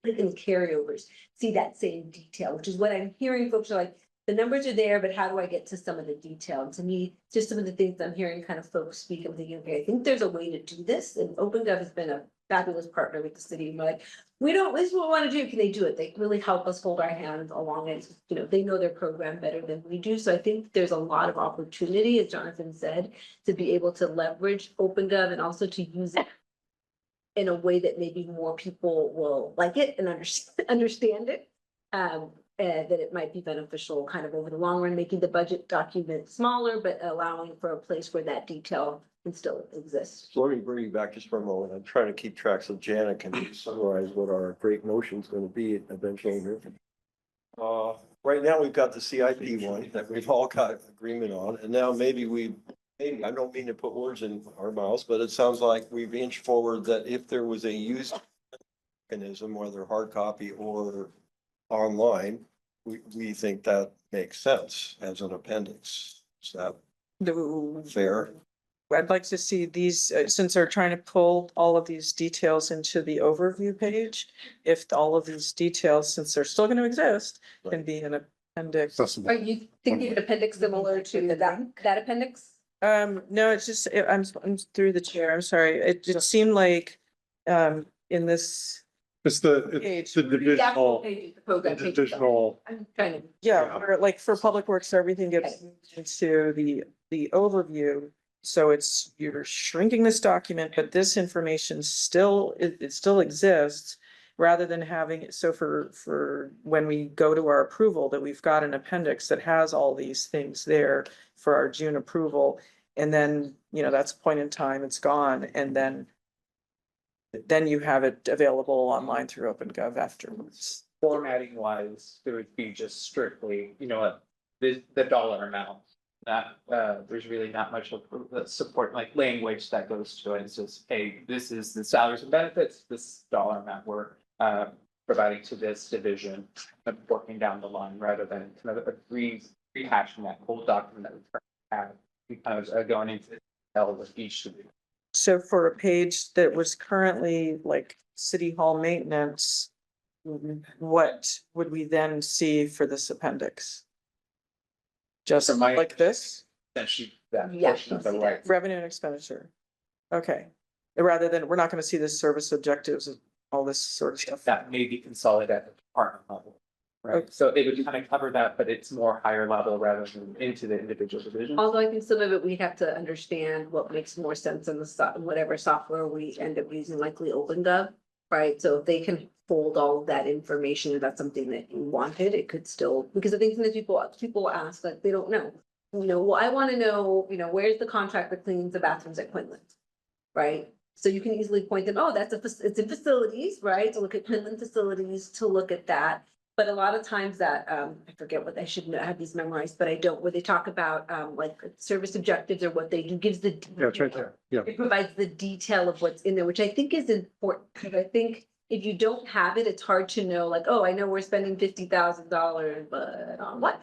click in the carryovers, see that same detail, which is what I'm hearing folks are like, the numbers are there, but how do I get to some of the detail? And to me, just some of the things I'm hearing kind of folks speak, I'm thinking, okay, I think there's a way to do this, and OpenGov has been a fabulous partner with the city. And we're like, we don't, this is what we want to do. Can they do it? They really help us hold our hands along it. You know, they know their program better than we do. So I think there's a lot of opportunity, as Jonathan said, to be able to leverage OpenGov and also to use it in a way that maybe more people will like it and understand it. And that it might be beneficial kind of over the long run, making the budget document smaller, but allowing for a place where that detail can still exist. So let me bring you back just for a moment. I'm trying to keep tracks of Janet and summarize what our great motion is going to be eventually. Right now, we've got the CIP one that we've all got agreement on, and now maybe, I don't mean to put words in our mouths, but it sounds like we've inched forward that if there was a use mechanism, whether hard copy or online, we think that makes sense as an appendix. Is that fair? I'd like to see these, since they're trying to pull all of these details into the overview page. If all of these details, since they're still gonna exist, can be an appendix. Are you thinking of an appendix similar to that appendix? No, it's just, I'm through the chair, I'm sorry. It just seemed like, in this It's page. the The actual divisional, pages, the program pages. divisional, I'm trying to. Yeah, where like for Public Works, everything gets moved into the overview. So it's, you're shrinking this document, but this information still, it still exists. Rather than having it, so for when we go to our approval, that we've got an appendix that has all these things there for our June approval. And then, you know, that's a point in time, it's gone, and then you have it available online through OpenGov afterwards. Formatting wise, it would be just strictly, you know, the dollar amount. That, there's really not much of the support, like language that goes to it. It's just, hey, this is the salaries and benefits, this dollar amount we're providing to this division, and working down the line rather than kind of rehashing that whole document that we currently have. Kind of going into detail with each division. So for a page that was currently like City Hall maintenance, what would we then see for this appendix? Just From my like this, Essentially, that Yeah, portion of you the can see right. that. revenue and expenditure? Okay, rather than, we're not gonna see the service objectives and all this sort of stuff. That may be consolidated at the department level. Okay. Right, so it would kind of cover that, but it's more higher level rather than into the individual division. Although I think some of it, we'd have to understand what makes more sense in the whatever software we end up using, likely OpenGov, right? So if they can fold all of that information, if that's something that you wanted, it could still, because I think sometimes people ask, like, they don't know. You know, well, I want to know, you know, where's the contract that cleans the bathrooms at Quinlan? Right? So you can easily point them, oh, it's in facilities, right? To look at Quinlan facilities, to look at that. But a lot of times that, I forget what I should know, have these memorized, but I don't, where they talk about, like service objectives or what they do, gives the. yeah, it's right there, yeah. It provides the detail of what's in there, which I think is important, because I think if you don't have it, it's hard to know, like, oh, I know we're spending $50,000, but on what?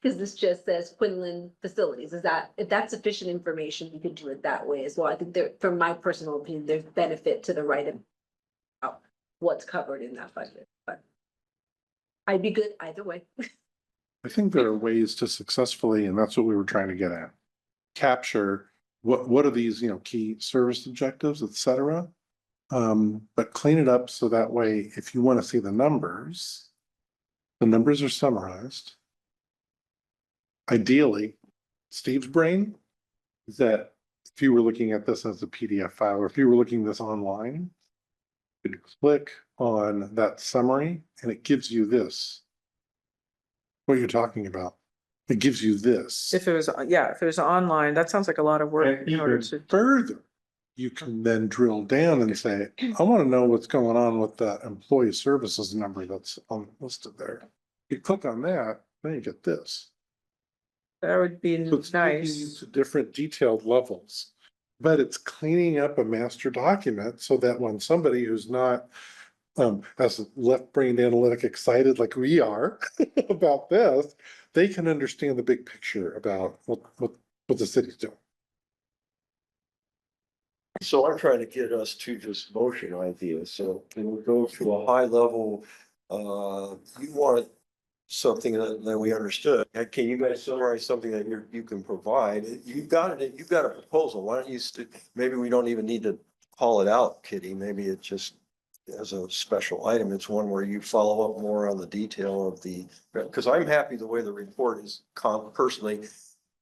Because this just says Quinlan facilities, if that's sufficient information, you could do it that way as well. I think there, from my personal opinion, there's benefit to the right of what's covered in that budget, but. I'd be good either way. I think there are ways to successfully, and that's what we were trying to get at. Capture what are these, key service objectives, et cetera. But clean it up so that way, if you want to see the numbers are summarized. Ideally, Steve's brain is that if you were looking at this as a PDF file, or if you were looking at this online, you could click on that summary and it gives you this. What you're talking about. It gives you this. If it was, yeah, if it was online, that sounds like a lot of work And in order even to. further, you can then drill down and say, I want to know what's going on with the employee services number that's listed there. You click on that, then you get this. That would be So it's taking you nice. to different detailed levels. But it's cleaning up a master document so that when somebody who's not as left brain analytic excited like we are about this, they can understand the big picture about what the city's doing. So I'm trying to get us to just motion ideas. So can we go to a high level? You want something that we understood. Can you guys summarize something that you can provide? You've got it, you've got a proposal. Why don't you, maybe we don't even need to call it out, Kitty. Maybe it just as a special item, it's one where you follow up more on the detail of the, because I'm happy the way the report is personally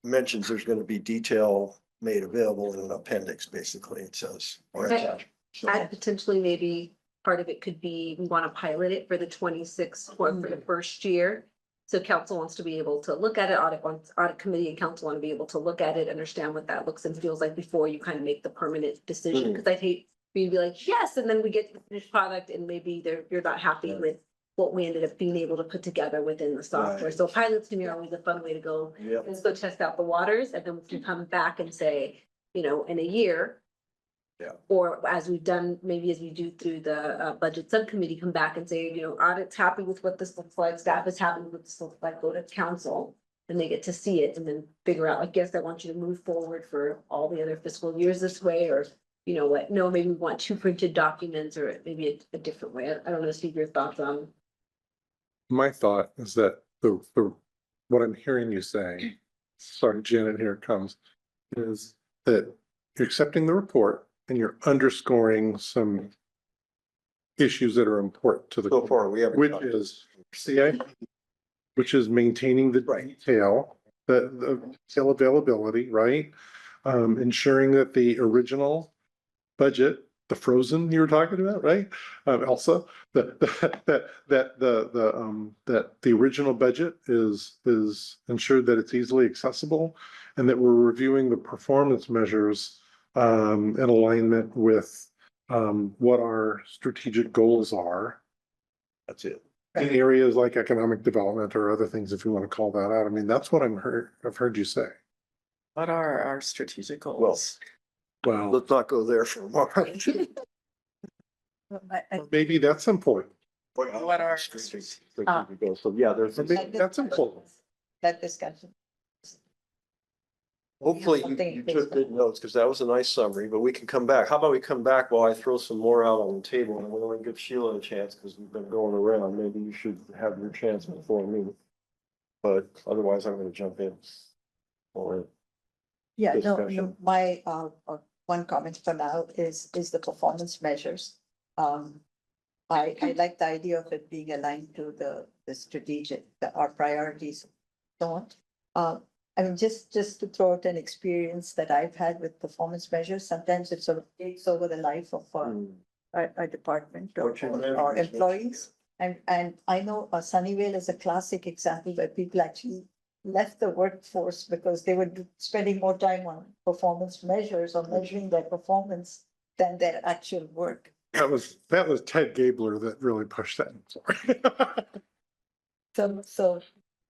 mentions there's going to be detail made available in an appendix, basically, it says. Or attached. So- And potentially maybe part of it could be, we want to pilot it for the 26th or for the first year. So council wants to be able to look at it, audit committee and council want to be able to look at it, understand what that looks and feels like before you kind of make the permanent decision. Because I'd hate for you to be like, yes, and then we get the finished product and maybe you're not happy with what we ended up being able to put together within the software. Right. So pilots to me are always a fun way to go. Yep. Let's go test out the waters and then we can come back and say, you know, in a year. Yeah. Or as we've done, maybe as we do through the budget subcommittee, come back and say, you know, audit's happy with what this looks like, staff is happy with what this looks like, go to council. And they get to see it and then figure out, I guess I want you to move forward for all the other fiscal years this way, or you know what, no, maybe we want 2 printed documents or maybe a different way. I don't know, Steve, your thoughts on. My thought is that what I'm hearing you say, sorry, Janet, here it comes, is that you're accepting the report and you're underscoring some issues that are important to the. So far, we haven't. Which is CIP, which is maintaining the Right. detail, the detail availability, right? Ensuring that the original budget, the frozen you were talking about, right? Elsa, that the original budget is ensured that it's easily accessible and that we're reviewing the performance measures in alignment with what our strategic goals are That's it. in areas like economic development or other things, if you want to call that out. I mean, that's what I've heard you say. What are our strategic goals? Well, Let's not go there for a moment. maybe that's important. What are- So, yeah, there's, Maybe that's important. That discussion. hopefully you took good notes, because that was a nice summary, but we can come back. How about we come back while I throw some more out on the table, and we'll give Sheila a chance, because we've been going around. Maybe you should have your chance before me. But otherwise, I'm gonna jump in. All right. Yeah, no, Discussion. my, one comment for now is the performance measures. I like the idea of it being aligned to the strategic, our priorities. Don't, I mean, just to throw out an experience that I've had with performance measures, sometimes it sort of takes over the life of a department or employees. And I know Sunnyvale is a classic example where people actually left the workforce because they were spending more time on performance measures or measuring their performance than their actual work. That was Ted Gabler that really pushed that. So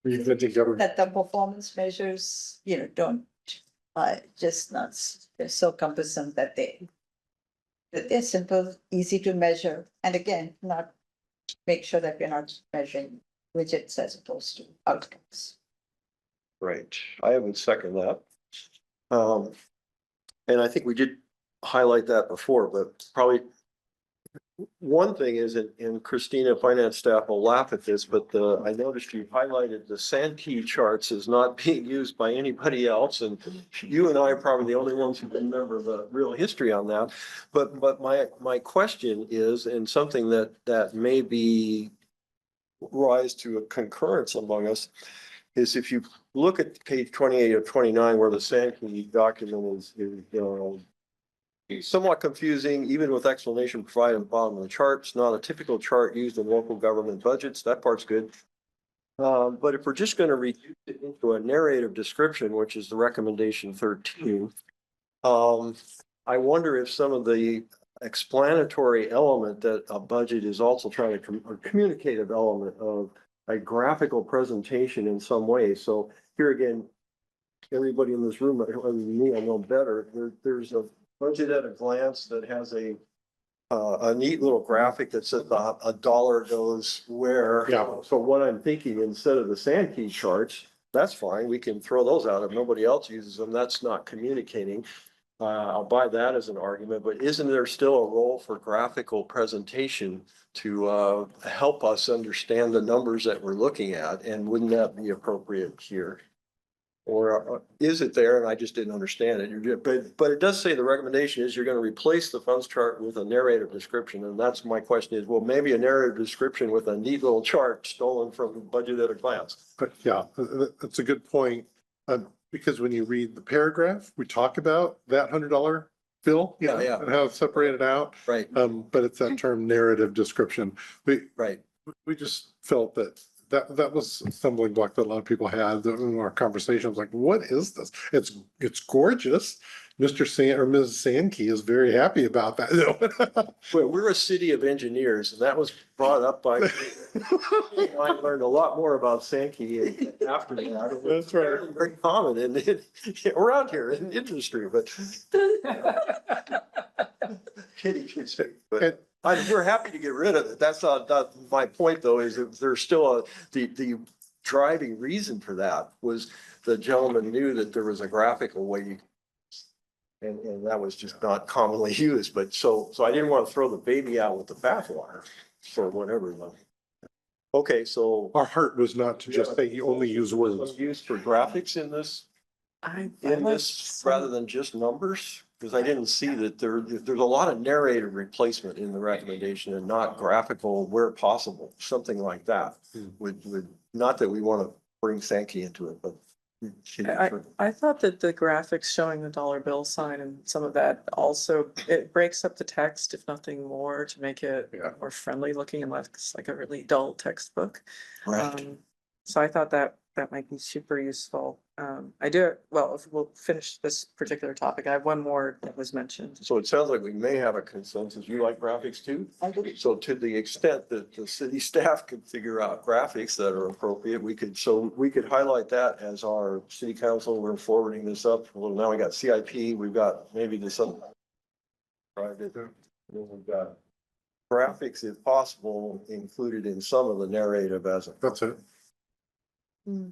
We've been together. that the performance measures, don't, just not, they're so cumbersome that they're simple, easy to measure. And again, not make sure that we're not measuring widgets as opposed to outcomes. Right, I would second that. And I think we did highlight that before, but probably one thing is, and Christina, finance staff will laugh at this, but I noticed you highlighted the Sankey charts as not being used by anybody else. And you and I are probably the only ones who remember the real history on that. But my question is, and something that may be rise to a concurrence among us, is if you look at page 28 of 29, where the Sankey document is somewhat confusing, even with explanation provided at the bottom of the chart. It's not a typical chart used in local government budgets. That part's good. But if we're just gonna reduce it into a narrative description, which is the recommendation 13. I wonder if some of the explanatory element that a budget is also trying to, or communicative element of a graphical presentation in some way. So here again, everybody in this room, other than me, I know better, there's a budget at a glance that has a neat little graphic that says a dollar goes where. Yeah. So what I'm thinking, instead of the Sankey charts, that's fine, we can throw those out. If nobody else uses them, that's not communicating. I'll buy that as an argument, but isn't there still a role for graphical presentation to help us understand the numbers that we're looking at? And wouldn't that be appropriate here? Or is it there and I just didn't understand it? But it does say the recommendation is you're going to replace the funds chart with a narrative description. And that's my question is, well, maybe a narrative description with a neat little chart stolen from the budget at a glance. But yeah, that's a good point. Because when you read the paragraph, we talk about that $100 bill. Yeah, yeah. And how it's separated out. Right, But it's that term narrative description. right. We just felt that was a stumbling block that a lot of people had in our conversation. I was like, what is this? It's gorgeous. Mr. Or Mrs. Sankey is very happy about that. Well, we're a city of engineers and that was brought up by. I learned a lot more about Sankey after that. That's right. Very common around here in industry, but. Kidding. But we're happy to get rid of it. That's not my point though, is that there's still the driving reason for that was the gentleman knew that there was a graphical way you. And that was just not commonly used, but so I didn't want to throw the baby out with the bathwater for whatever. Okay, so. Our heart was not to just say you only use words. Used for graphics in this, rather than just numbers? Because I didn't see that there's a lot of narrative replacement in the recommendation and not graphical where possible, something like that. Would, not that we want to bring Sankey into it, but. I thought that the graphics showing the dollar bill sign and some of that also, it breaks up the text, if nothing more, to make it more friendly looking and less like a really dull textbook. Right. So I thought that might be super useful. If we'll finish this particular topic, I have one more that was mentioned. So it sounds like we may have a consensus. You like graphics too? I do. So to the extent that the city staff could figure out graphics that are appropriate, we could highlight that as our city council. We're forwarding this up. Well, now we got CIP, we've got maybe this other. Private, we've got graphics if possible included in some of the narrative as a. That's it.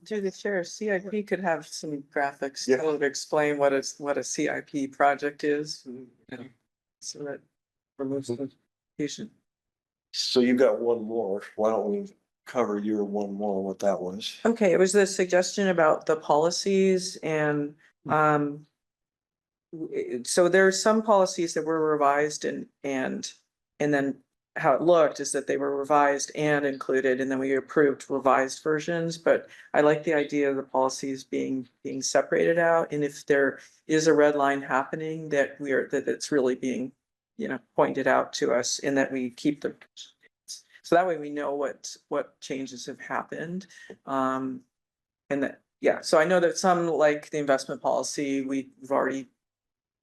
Through the chair, CIP could have some graphics Yeah. to explain what a CIP project is. So that removes the confusion. So you got one more. Why don't we cover your one more, what that was? Okay, it was the suggestion about the policies and, so there are some policies that were revised and then how it looked is that they were revised and included, and then we approved revised versions, but I like the idea of the policies being separated out. And if there is a red line happening that it's really being, pointed out to us and that we keep them. So that way we know what changes have happened. And that, so I know that some, like the investment policy, we've already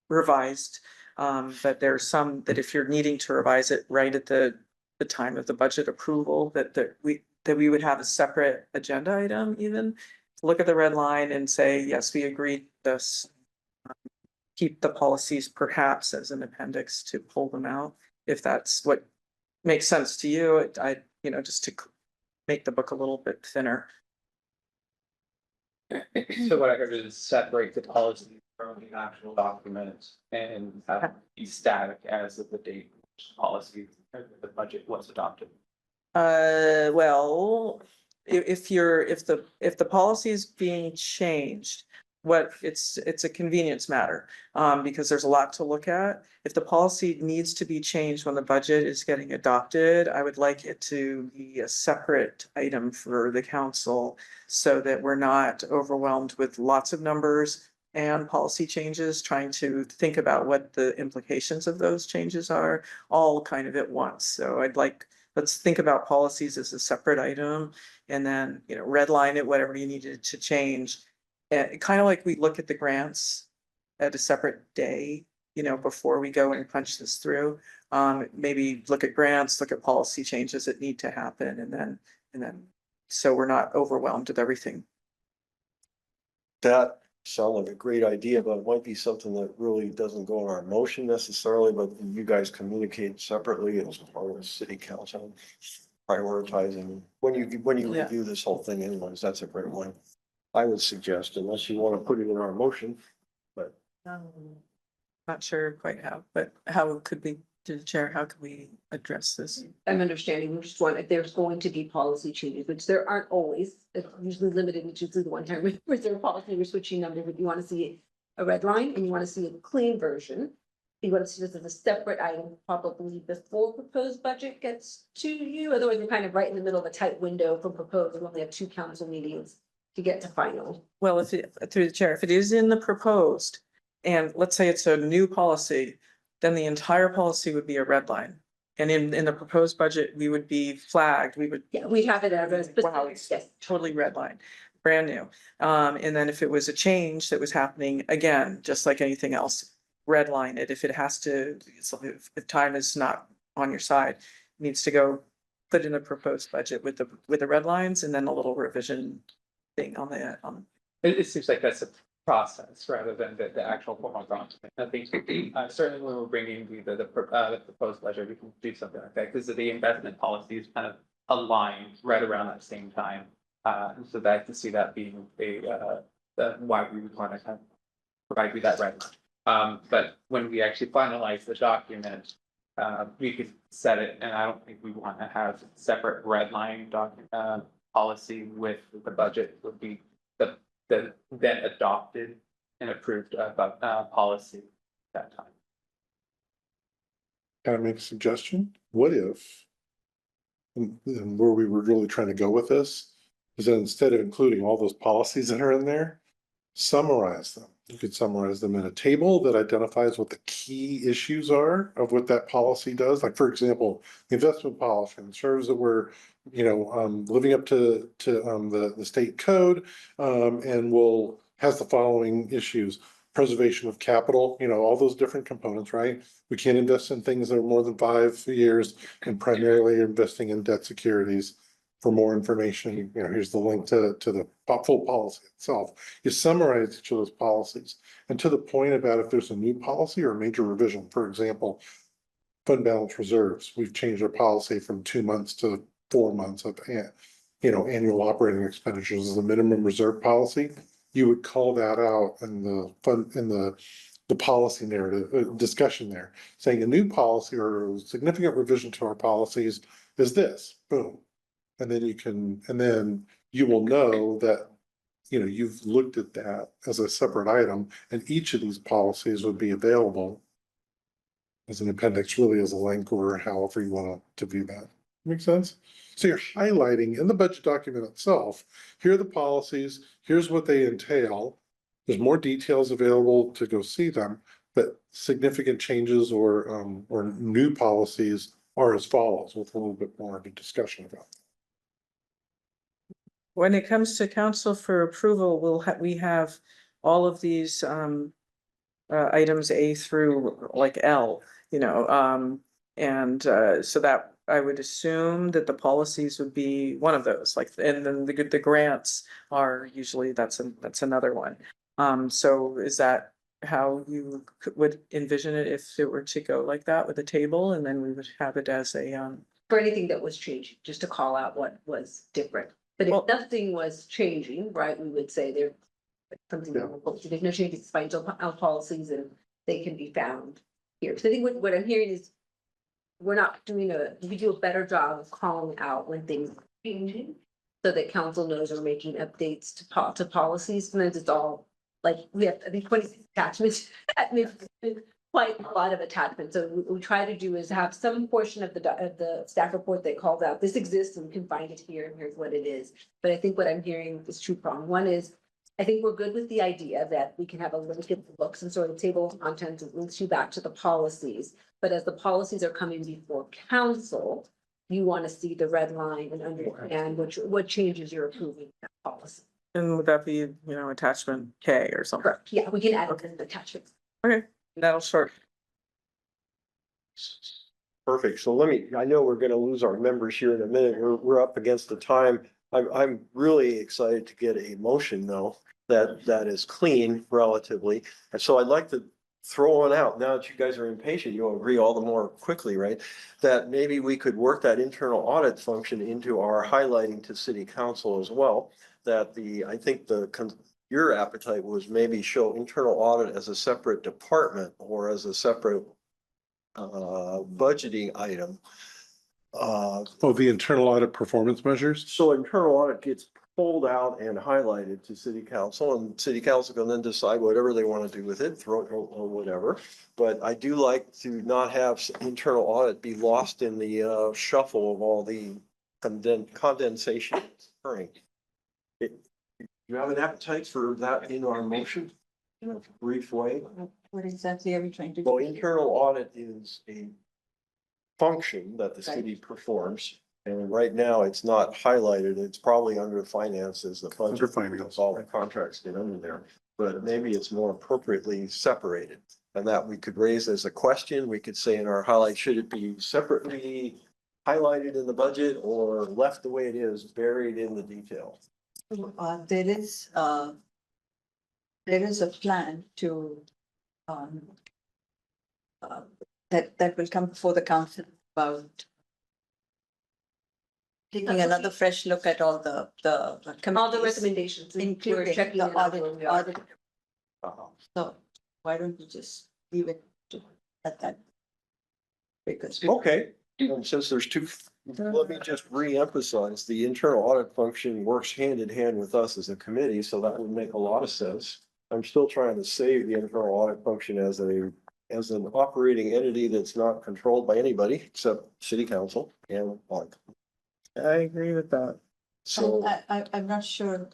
revised. But there's some that if you're needing to revise it right at the time of the budget approval, that we would have a separate agenda item even. Look at the red line and say, yes, we agreed this. Keep the policies perhaps as an appendix to pull them out, if that's what makes sense to you. Just to make the book a little bit thinner. So what I heard is separate the policy from the actual documents and be static as of the date policy or the budget was adopted. Well, if the policy is being changed, it's a convenience matter, because there's a lot to look at. If the policy needs to be changed when the budget is getting adopted, I would like it to be a separate item for the council so that we're not overwhelmed with lots of numbers and policy changes, trying to think about what the implications of those changes are all kind of at once. So I'd like let's think about policies as a separate item. And then, redline it, whatever you needed to change. And kind of like we look at the grants at a separate day, before we go and punch this through. Maybe look at grants, look at policy changes that need to happen, and then, so we're not overwhelmed with everything. That sounds like a great idea, but it might be something that really doesn't go in our motion necessarily, but you guys communicate separately as part of city council. Prioritizing, when you Yeah. review this whole thing anyways, that's a great one. I would suggest, unless you want to put it in our motion, but Not sure quite how, but how could we, to the chair, how could we address this? I'm understanding, we just want, if there's going to be policy changes, which there aren't always, it's usually limited, it's usually the one time reserve policy, we're switching numbers, but you want to see a red line and you want to see a clean version. You want to see this as a separate item, probably before proposed budget gets to you, otherwise we're kind of right in the middle of a tight window for proposed, we only have 2 council meetings to get to final. Well, through the chair, if it is in the proposed, and let's say it's a new policy, then the entire policy would be a red line. And in the proposed budget, we would be flagged, we would. Yeah, we have it as a Wow, specific, it's yes. totally red line, brand new. And then if it was a change that was happening, again, just like anything else, red line it. If it has to, if time is not on your side, it needs to go put in a proposed budget with the red lines and then a little revision thing on the, It seems like that's a process rather than the actual formal document. I think certainly when we're bringing the proposed budget, we can do something like that because the investment policy is kind of aligned right around that same time. So that I can see that being why we would want to kind of provide you that right. But when we actually finalize the document, we could set it, and I don't think we want to have separate red line document policy with the budget. Would be the then adopted and approved policy at that time. Can I make a suggestion? What if? And where we were really trying to go with this is that instead of including all those policies that are in there, summarize them. You could summarize them in a table that identifies what the key issues are of what that policy does. Like, for example, the investment policy ensures that we're, living up to the state code, and has the following issues. Preservation of capital, all those different components, right? We can't invest in things that are more than 5 years and primarily investing in debt securities. For more information, here's the link to the full policy itself. You summarize each of those policies, and to the point about if there's a new policy or a major revision, for example, fund balance reserves, we've changed our policy from 2 months to 4 months of annual operating expenditures as a minimum reserve policy. You would call that out in the policy narrative discussion there, saying a new policy or a significant revision to our policies is this, boom. And then you will know that, you've looked at that as a separate item, and each of these policies would be available as an appendix, really as a link or however you want to view that. Make sense? So you're highlighting in the budget document itself, here are the policies, here's what they entail. There's more details available to go see them, but significant changes or new policies are as follows, with a little bit more of a discussion about them. when it comes to council for approval, we have all of these items A through like L, and so that I would assume that the policies would be one of those, like, and then the grants are usually that's another one. So is that how you would envision it if it were to go like that with a table, and then we would have it as a For anything that was changing, just to call out what was different. But if Well- nothing was changing, right, we would say there. Something that we're posting, there's no changes to financial policies and they can be found here. So I think what I'm hearing is. We do a better job of calling out when things are changing. So that council knows we're making updates to policies, sometimes it's all, like, we have, I think, 26 attachments. Quite a lot of attachments, so what we try to do is have some portion of the staff report that calls out, this exists and we can find it here, and here's what it is. But I think what I'm hearing is two prong. One is, I think we're good with the idea that we can have a link in the books and sort of table of contents that links you back to the policies. But as the policies are coming before council, you want to see the red line and understand what changes you're approving in that policy. And would that be, attachment K or something? Correct, yeah, we can add it in the attachments. Okay, that'll short. Perfect. So I know we're gonna lose our members here in a minute. We're up against the time. I'm really excited to get a motion though, that is clean relatively. And so I'd like to throw one out. Now that you guys are impatient, you'll agree all the more quickly, right? That maybe we could work that internal audit function into our highlighting to city council as well. That I think your appetite was maybe show internal audit as a separate department or as a separate budgeting item. The internal audit performance measures. So internal audit gets pulled out and highlighted to city council, and city council can then decide whatever they want to do with it, throw it or whatever. But I do like to not have internal audit be lost in the shuffle of all the condensation occurring. You have an appetite for that in our motion in a brief way? What exactly are we trying to do? Well, internal audit is a function that the city performs. And right now, it's not highlighted. It's probably under finances, the budget. Under finance. because all the contracts get under there. But maybe it's more appropriately separated. And that we could raise as a question. We could say in our highlight, should it be separately highlighted in the budget or left the way it is, buried in the detail? There is a plan to, that will come before the council about taking another fresh look at all the All the committees, recommendations. We're including checking the it out where we are. audit. So why don't we just leave it at that? Because Okay, and since there's two, let me just re-emphasize, the internal audit function works hand in hand with us as a committee, so that would make a lot of sense. I'm still trying to save the internal audit function as an operating entity that's not controlled by anybody except city council and audit. I agree with that. So, I'm not sure,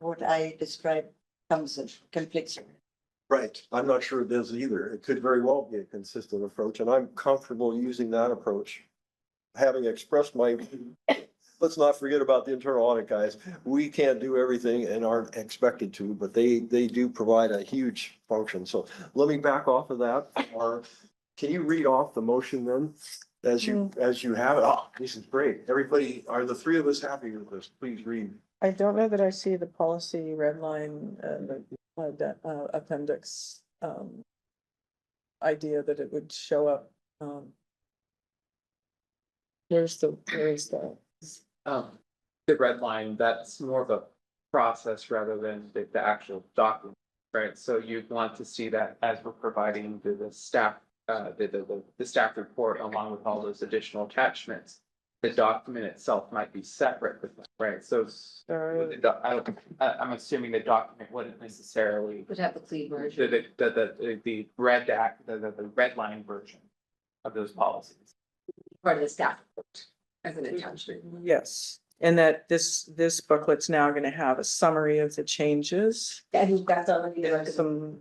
what I described comes of conflicts. right, I'm not sure it does either. It could very well be a consistent approach, and I'm comfortable using that approach. Having expressed let's not forget about the internal audit guys. We can't do everything and aren't expected to, but they do provide a huge function. So let me back off of that. Or can you read off the motion then? As you have it. Oh, this is great. Everybody, are the three of us happy with this? Please read. I don't know that I see the policy red line, appendix, idea that it would show up. Where's the? The red line, that's more of a process rather than the actual document, right? So you'd want to see that as we're providing the staff, the staff report along with all those additional attachments. The document itself might be separate, right? So I'm assuming the document wouldn't necessarily Would have the clean version. the red line version of those policies. Part of the staff report as an attachment. Yes, and that this booklet's now gonna have a summary of the changes. I think that's already there. Some,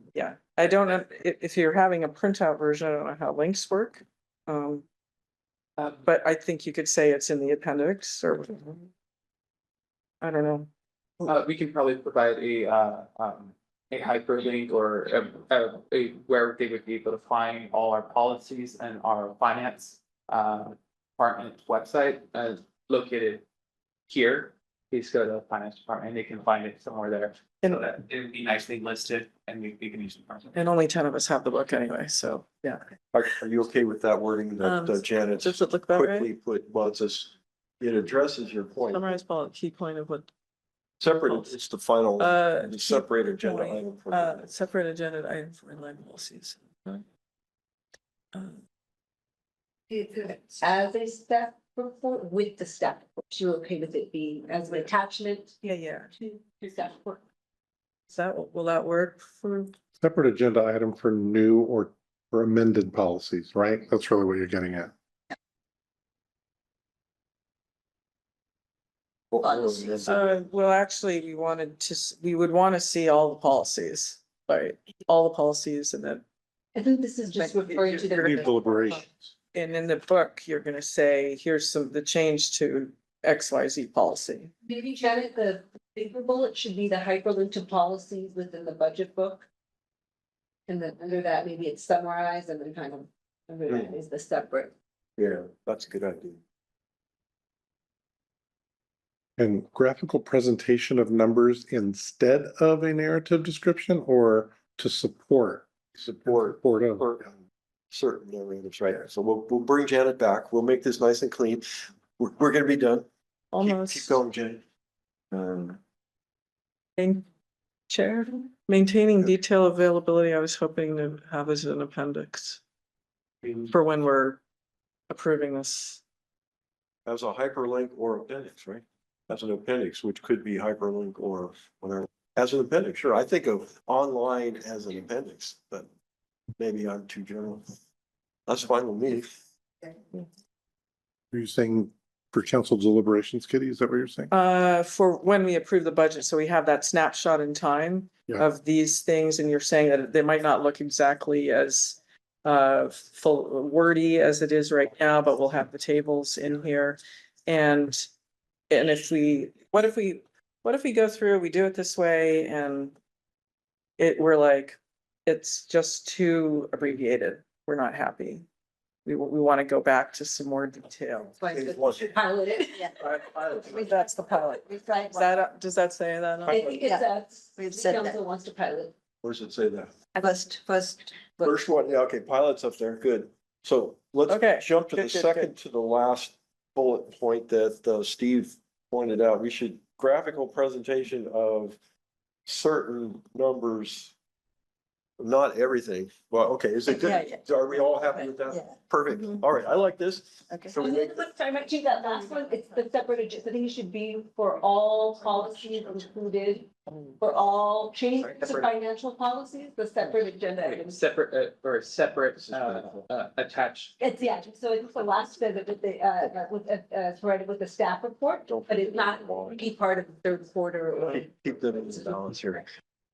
I don't know, if you're having a printout version, I don't know how links work. But I think you could say it's in the appendix or whatever. I don't know. We can probably provide a hyperlink or where they would be able to find all our policies and our finance department website located here. Please go to the finance department and they can find it somewhere there. So that it would be nicely listed and we can use it. And only 10 of us have the book anyway, so, yeah. Are you okay with that wording that Janet Does it look that way? quickly put, well, it addresses your point. Summarize key point of what, Separate, it's the final, the key separate agenda point, item. for- separate agenda item for inline policies. As a staff report with the staff report, you're okay with it being as an attachment Yeah. to the staff report? Will that work for? Separate agenda item for new or amended policies, right? That's really what you're getting at. Well, actually, we would want to see all the policies, right? All the policies and then. I think this is just referring to the. Need deliberations. and in the book, you're gonna say, here's the change to XYZ policy. Maybe Janet, the bigger bullet should be the hyperlink to policies within the budget book. And then under that, maybe it's summarized and then kind of, under that is the separate. Yeah, that's a good idea. And graphical presentation of numbers instead of a narrative description or to support? Support of. for certain narratives, right? So we'll bring Janet back. We'll make this nice and clean. We're gonna be done. Keep Almost. going, Janet. Chair, maintaining detail availability, I was hoping to have as an appendix for when we're approving this. As a hyperlink or appendix, right? As an appendix, which could be hyperlink or whatever. As an appendix, sure. I think of online as an appendix, but maybe I'm too general. That's fine with me. Are you saying for council deliberations, Kitty? Is that what you're saying? For when we approve the budget, so we have that snapshot in time Yeah. of these things, and you're saying that they might not look exactly as full wordy as it is right now, but we'll have the tables in here. And if we, what if we go through, we do it this way and we're like, it's just too abbreviated. We're not happy. We want to go back to some more detail. Pilot it. That's the pilot. Is that, does that say that? on I it? think it's We've the said that. council wants to pilot. Where does it say that? First, First one, yeah, okay, pilot's up there, good. So Okay, let's jump to the good, good, second to the last bullet point that Steve pointed out. We should graphical presentation of certain numbers. Not everything. Well, okay, is it good? Yeah, Are we all happy with yeah, that? Perfect. Mhm. All right, I like this. okay. So we And make, then, but sorry, actually, that last one, it's the separate, I think it should be for all policies included, for all changes to financial policies, the separate agenda items. Separate, or separate, attached. It's, yeah, so it's the last visit with the, provided with the staff report, but it's not be part of the third quarter or. keep them in balance here,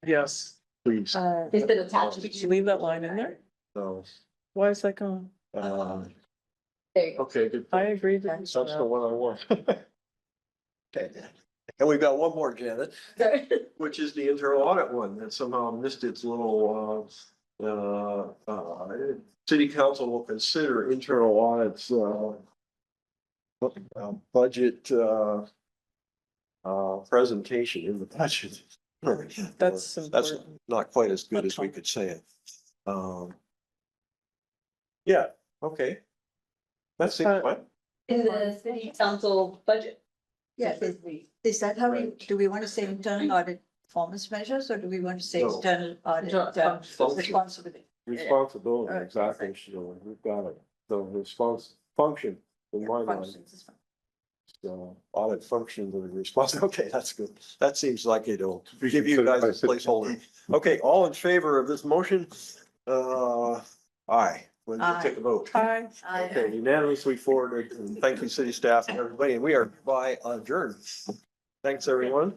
Yes. please. It's been attached. Did you leave that line in there? So, Why is that gone? There you go. okay, good. I agree that. That's the one I want. Okay, and we've got one more, Janet, which is the internal audit one that somehow missed its little, city council will consider internal audits, budget, presentation in the budget. That's That's important. not quite as good That's as we fine. could say it. Yeah, okay. That seems fine. In the city council budget. Yeah, This is the- is that how we, do we want to say internal audit performance measures, or do we want to say No. internal audit Internal responsibility? Responsibility, Alright, exactly, perfect. Sheila, we've got it, the response, function, in my mind, Functions is fine. so audit function, the response, okay, that's good. That seems like it'll We give you consider guys by a city placeholder. Okay, all in favor of this motion? Aye, we'll take a vote. Hi. Okay, unanimously forwarded, and thank you, city staff and everybody, and we are by adjourned. Thanks, everyone.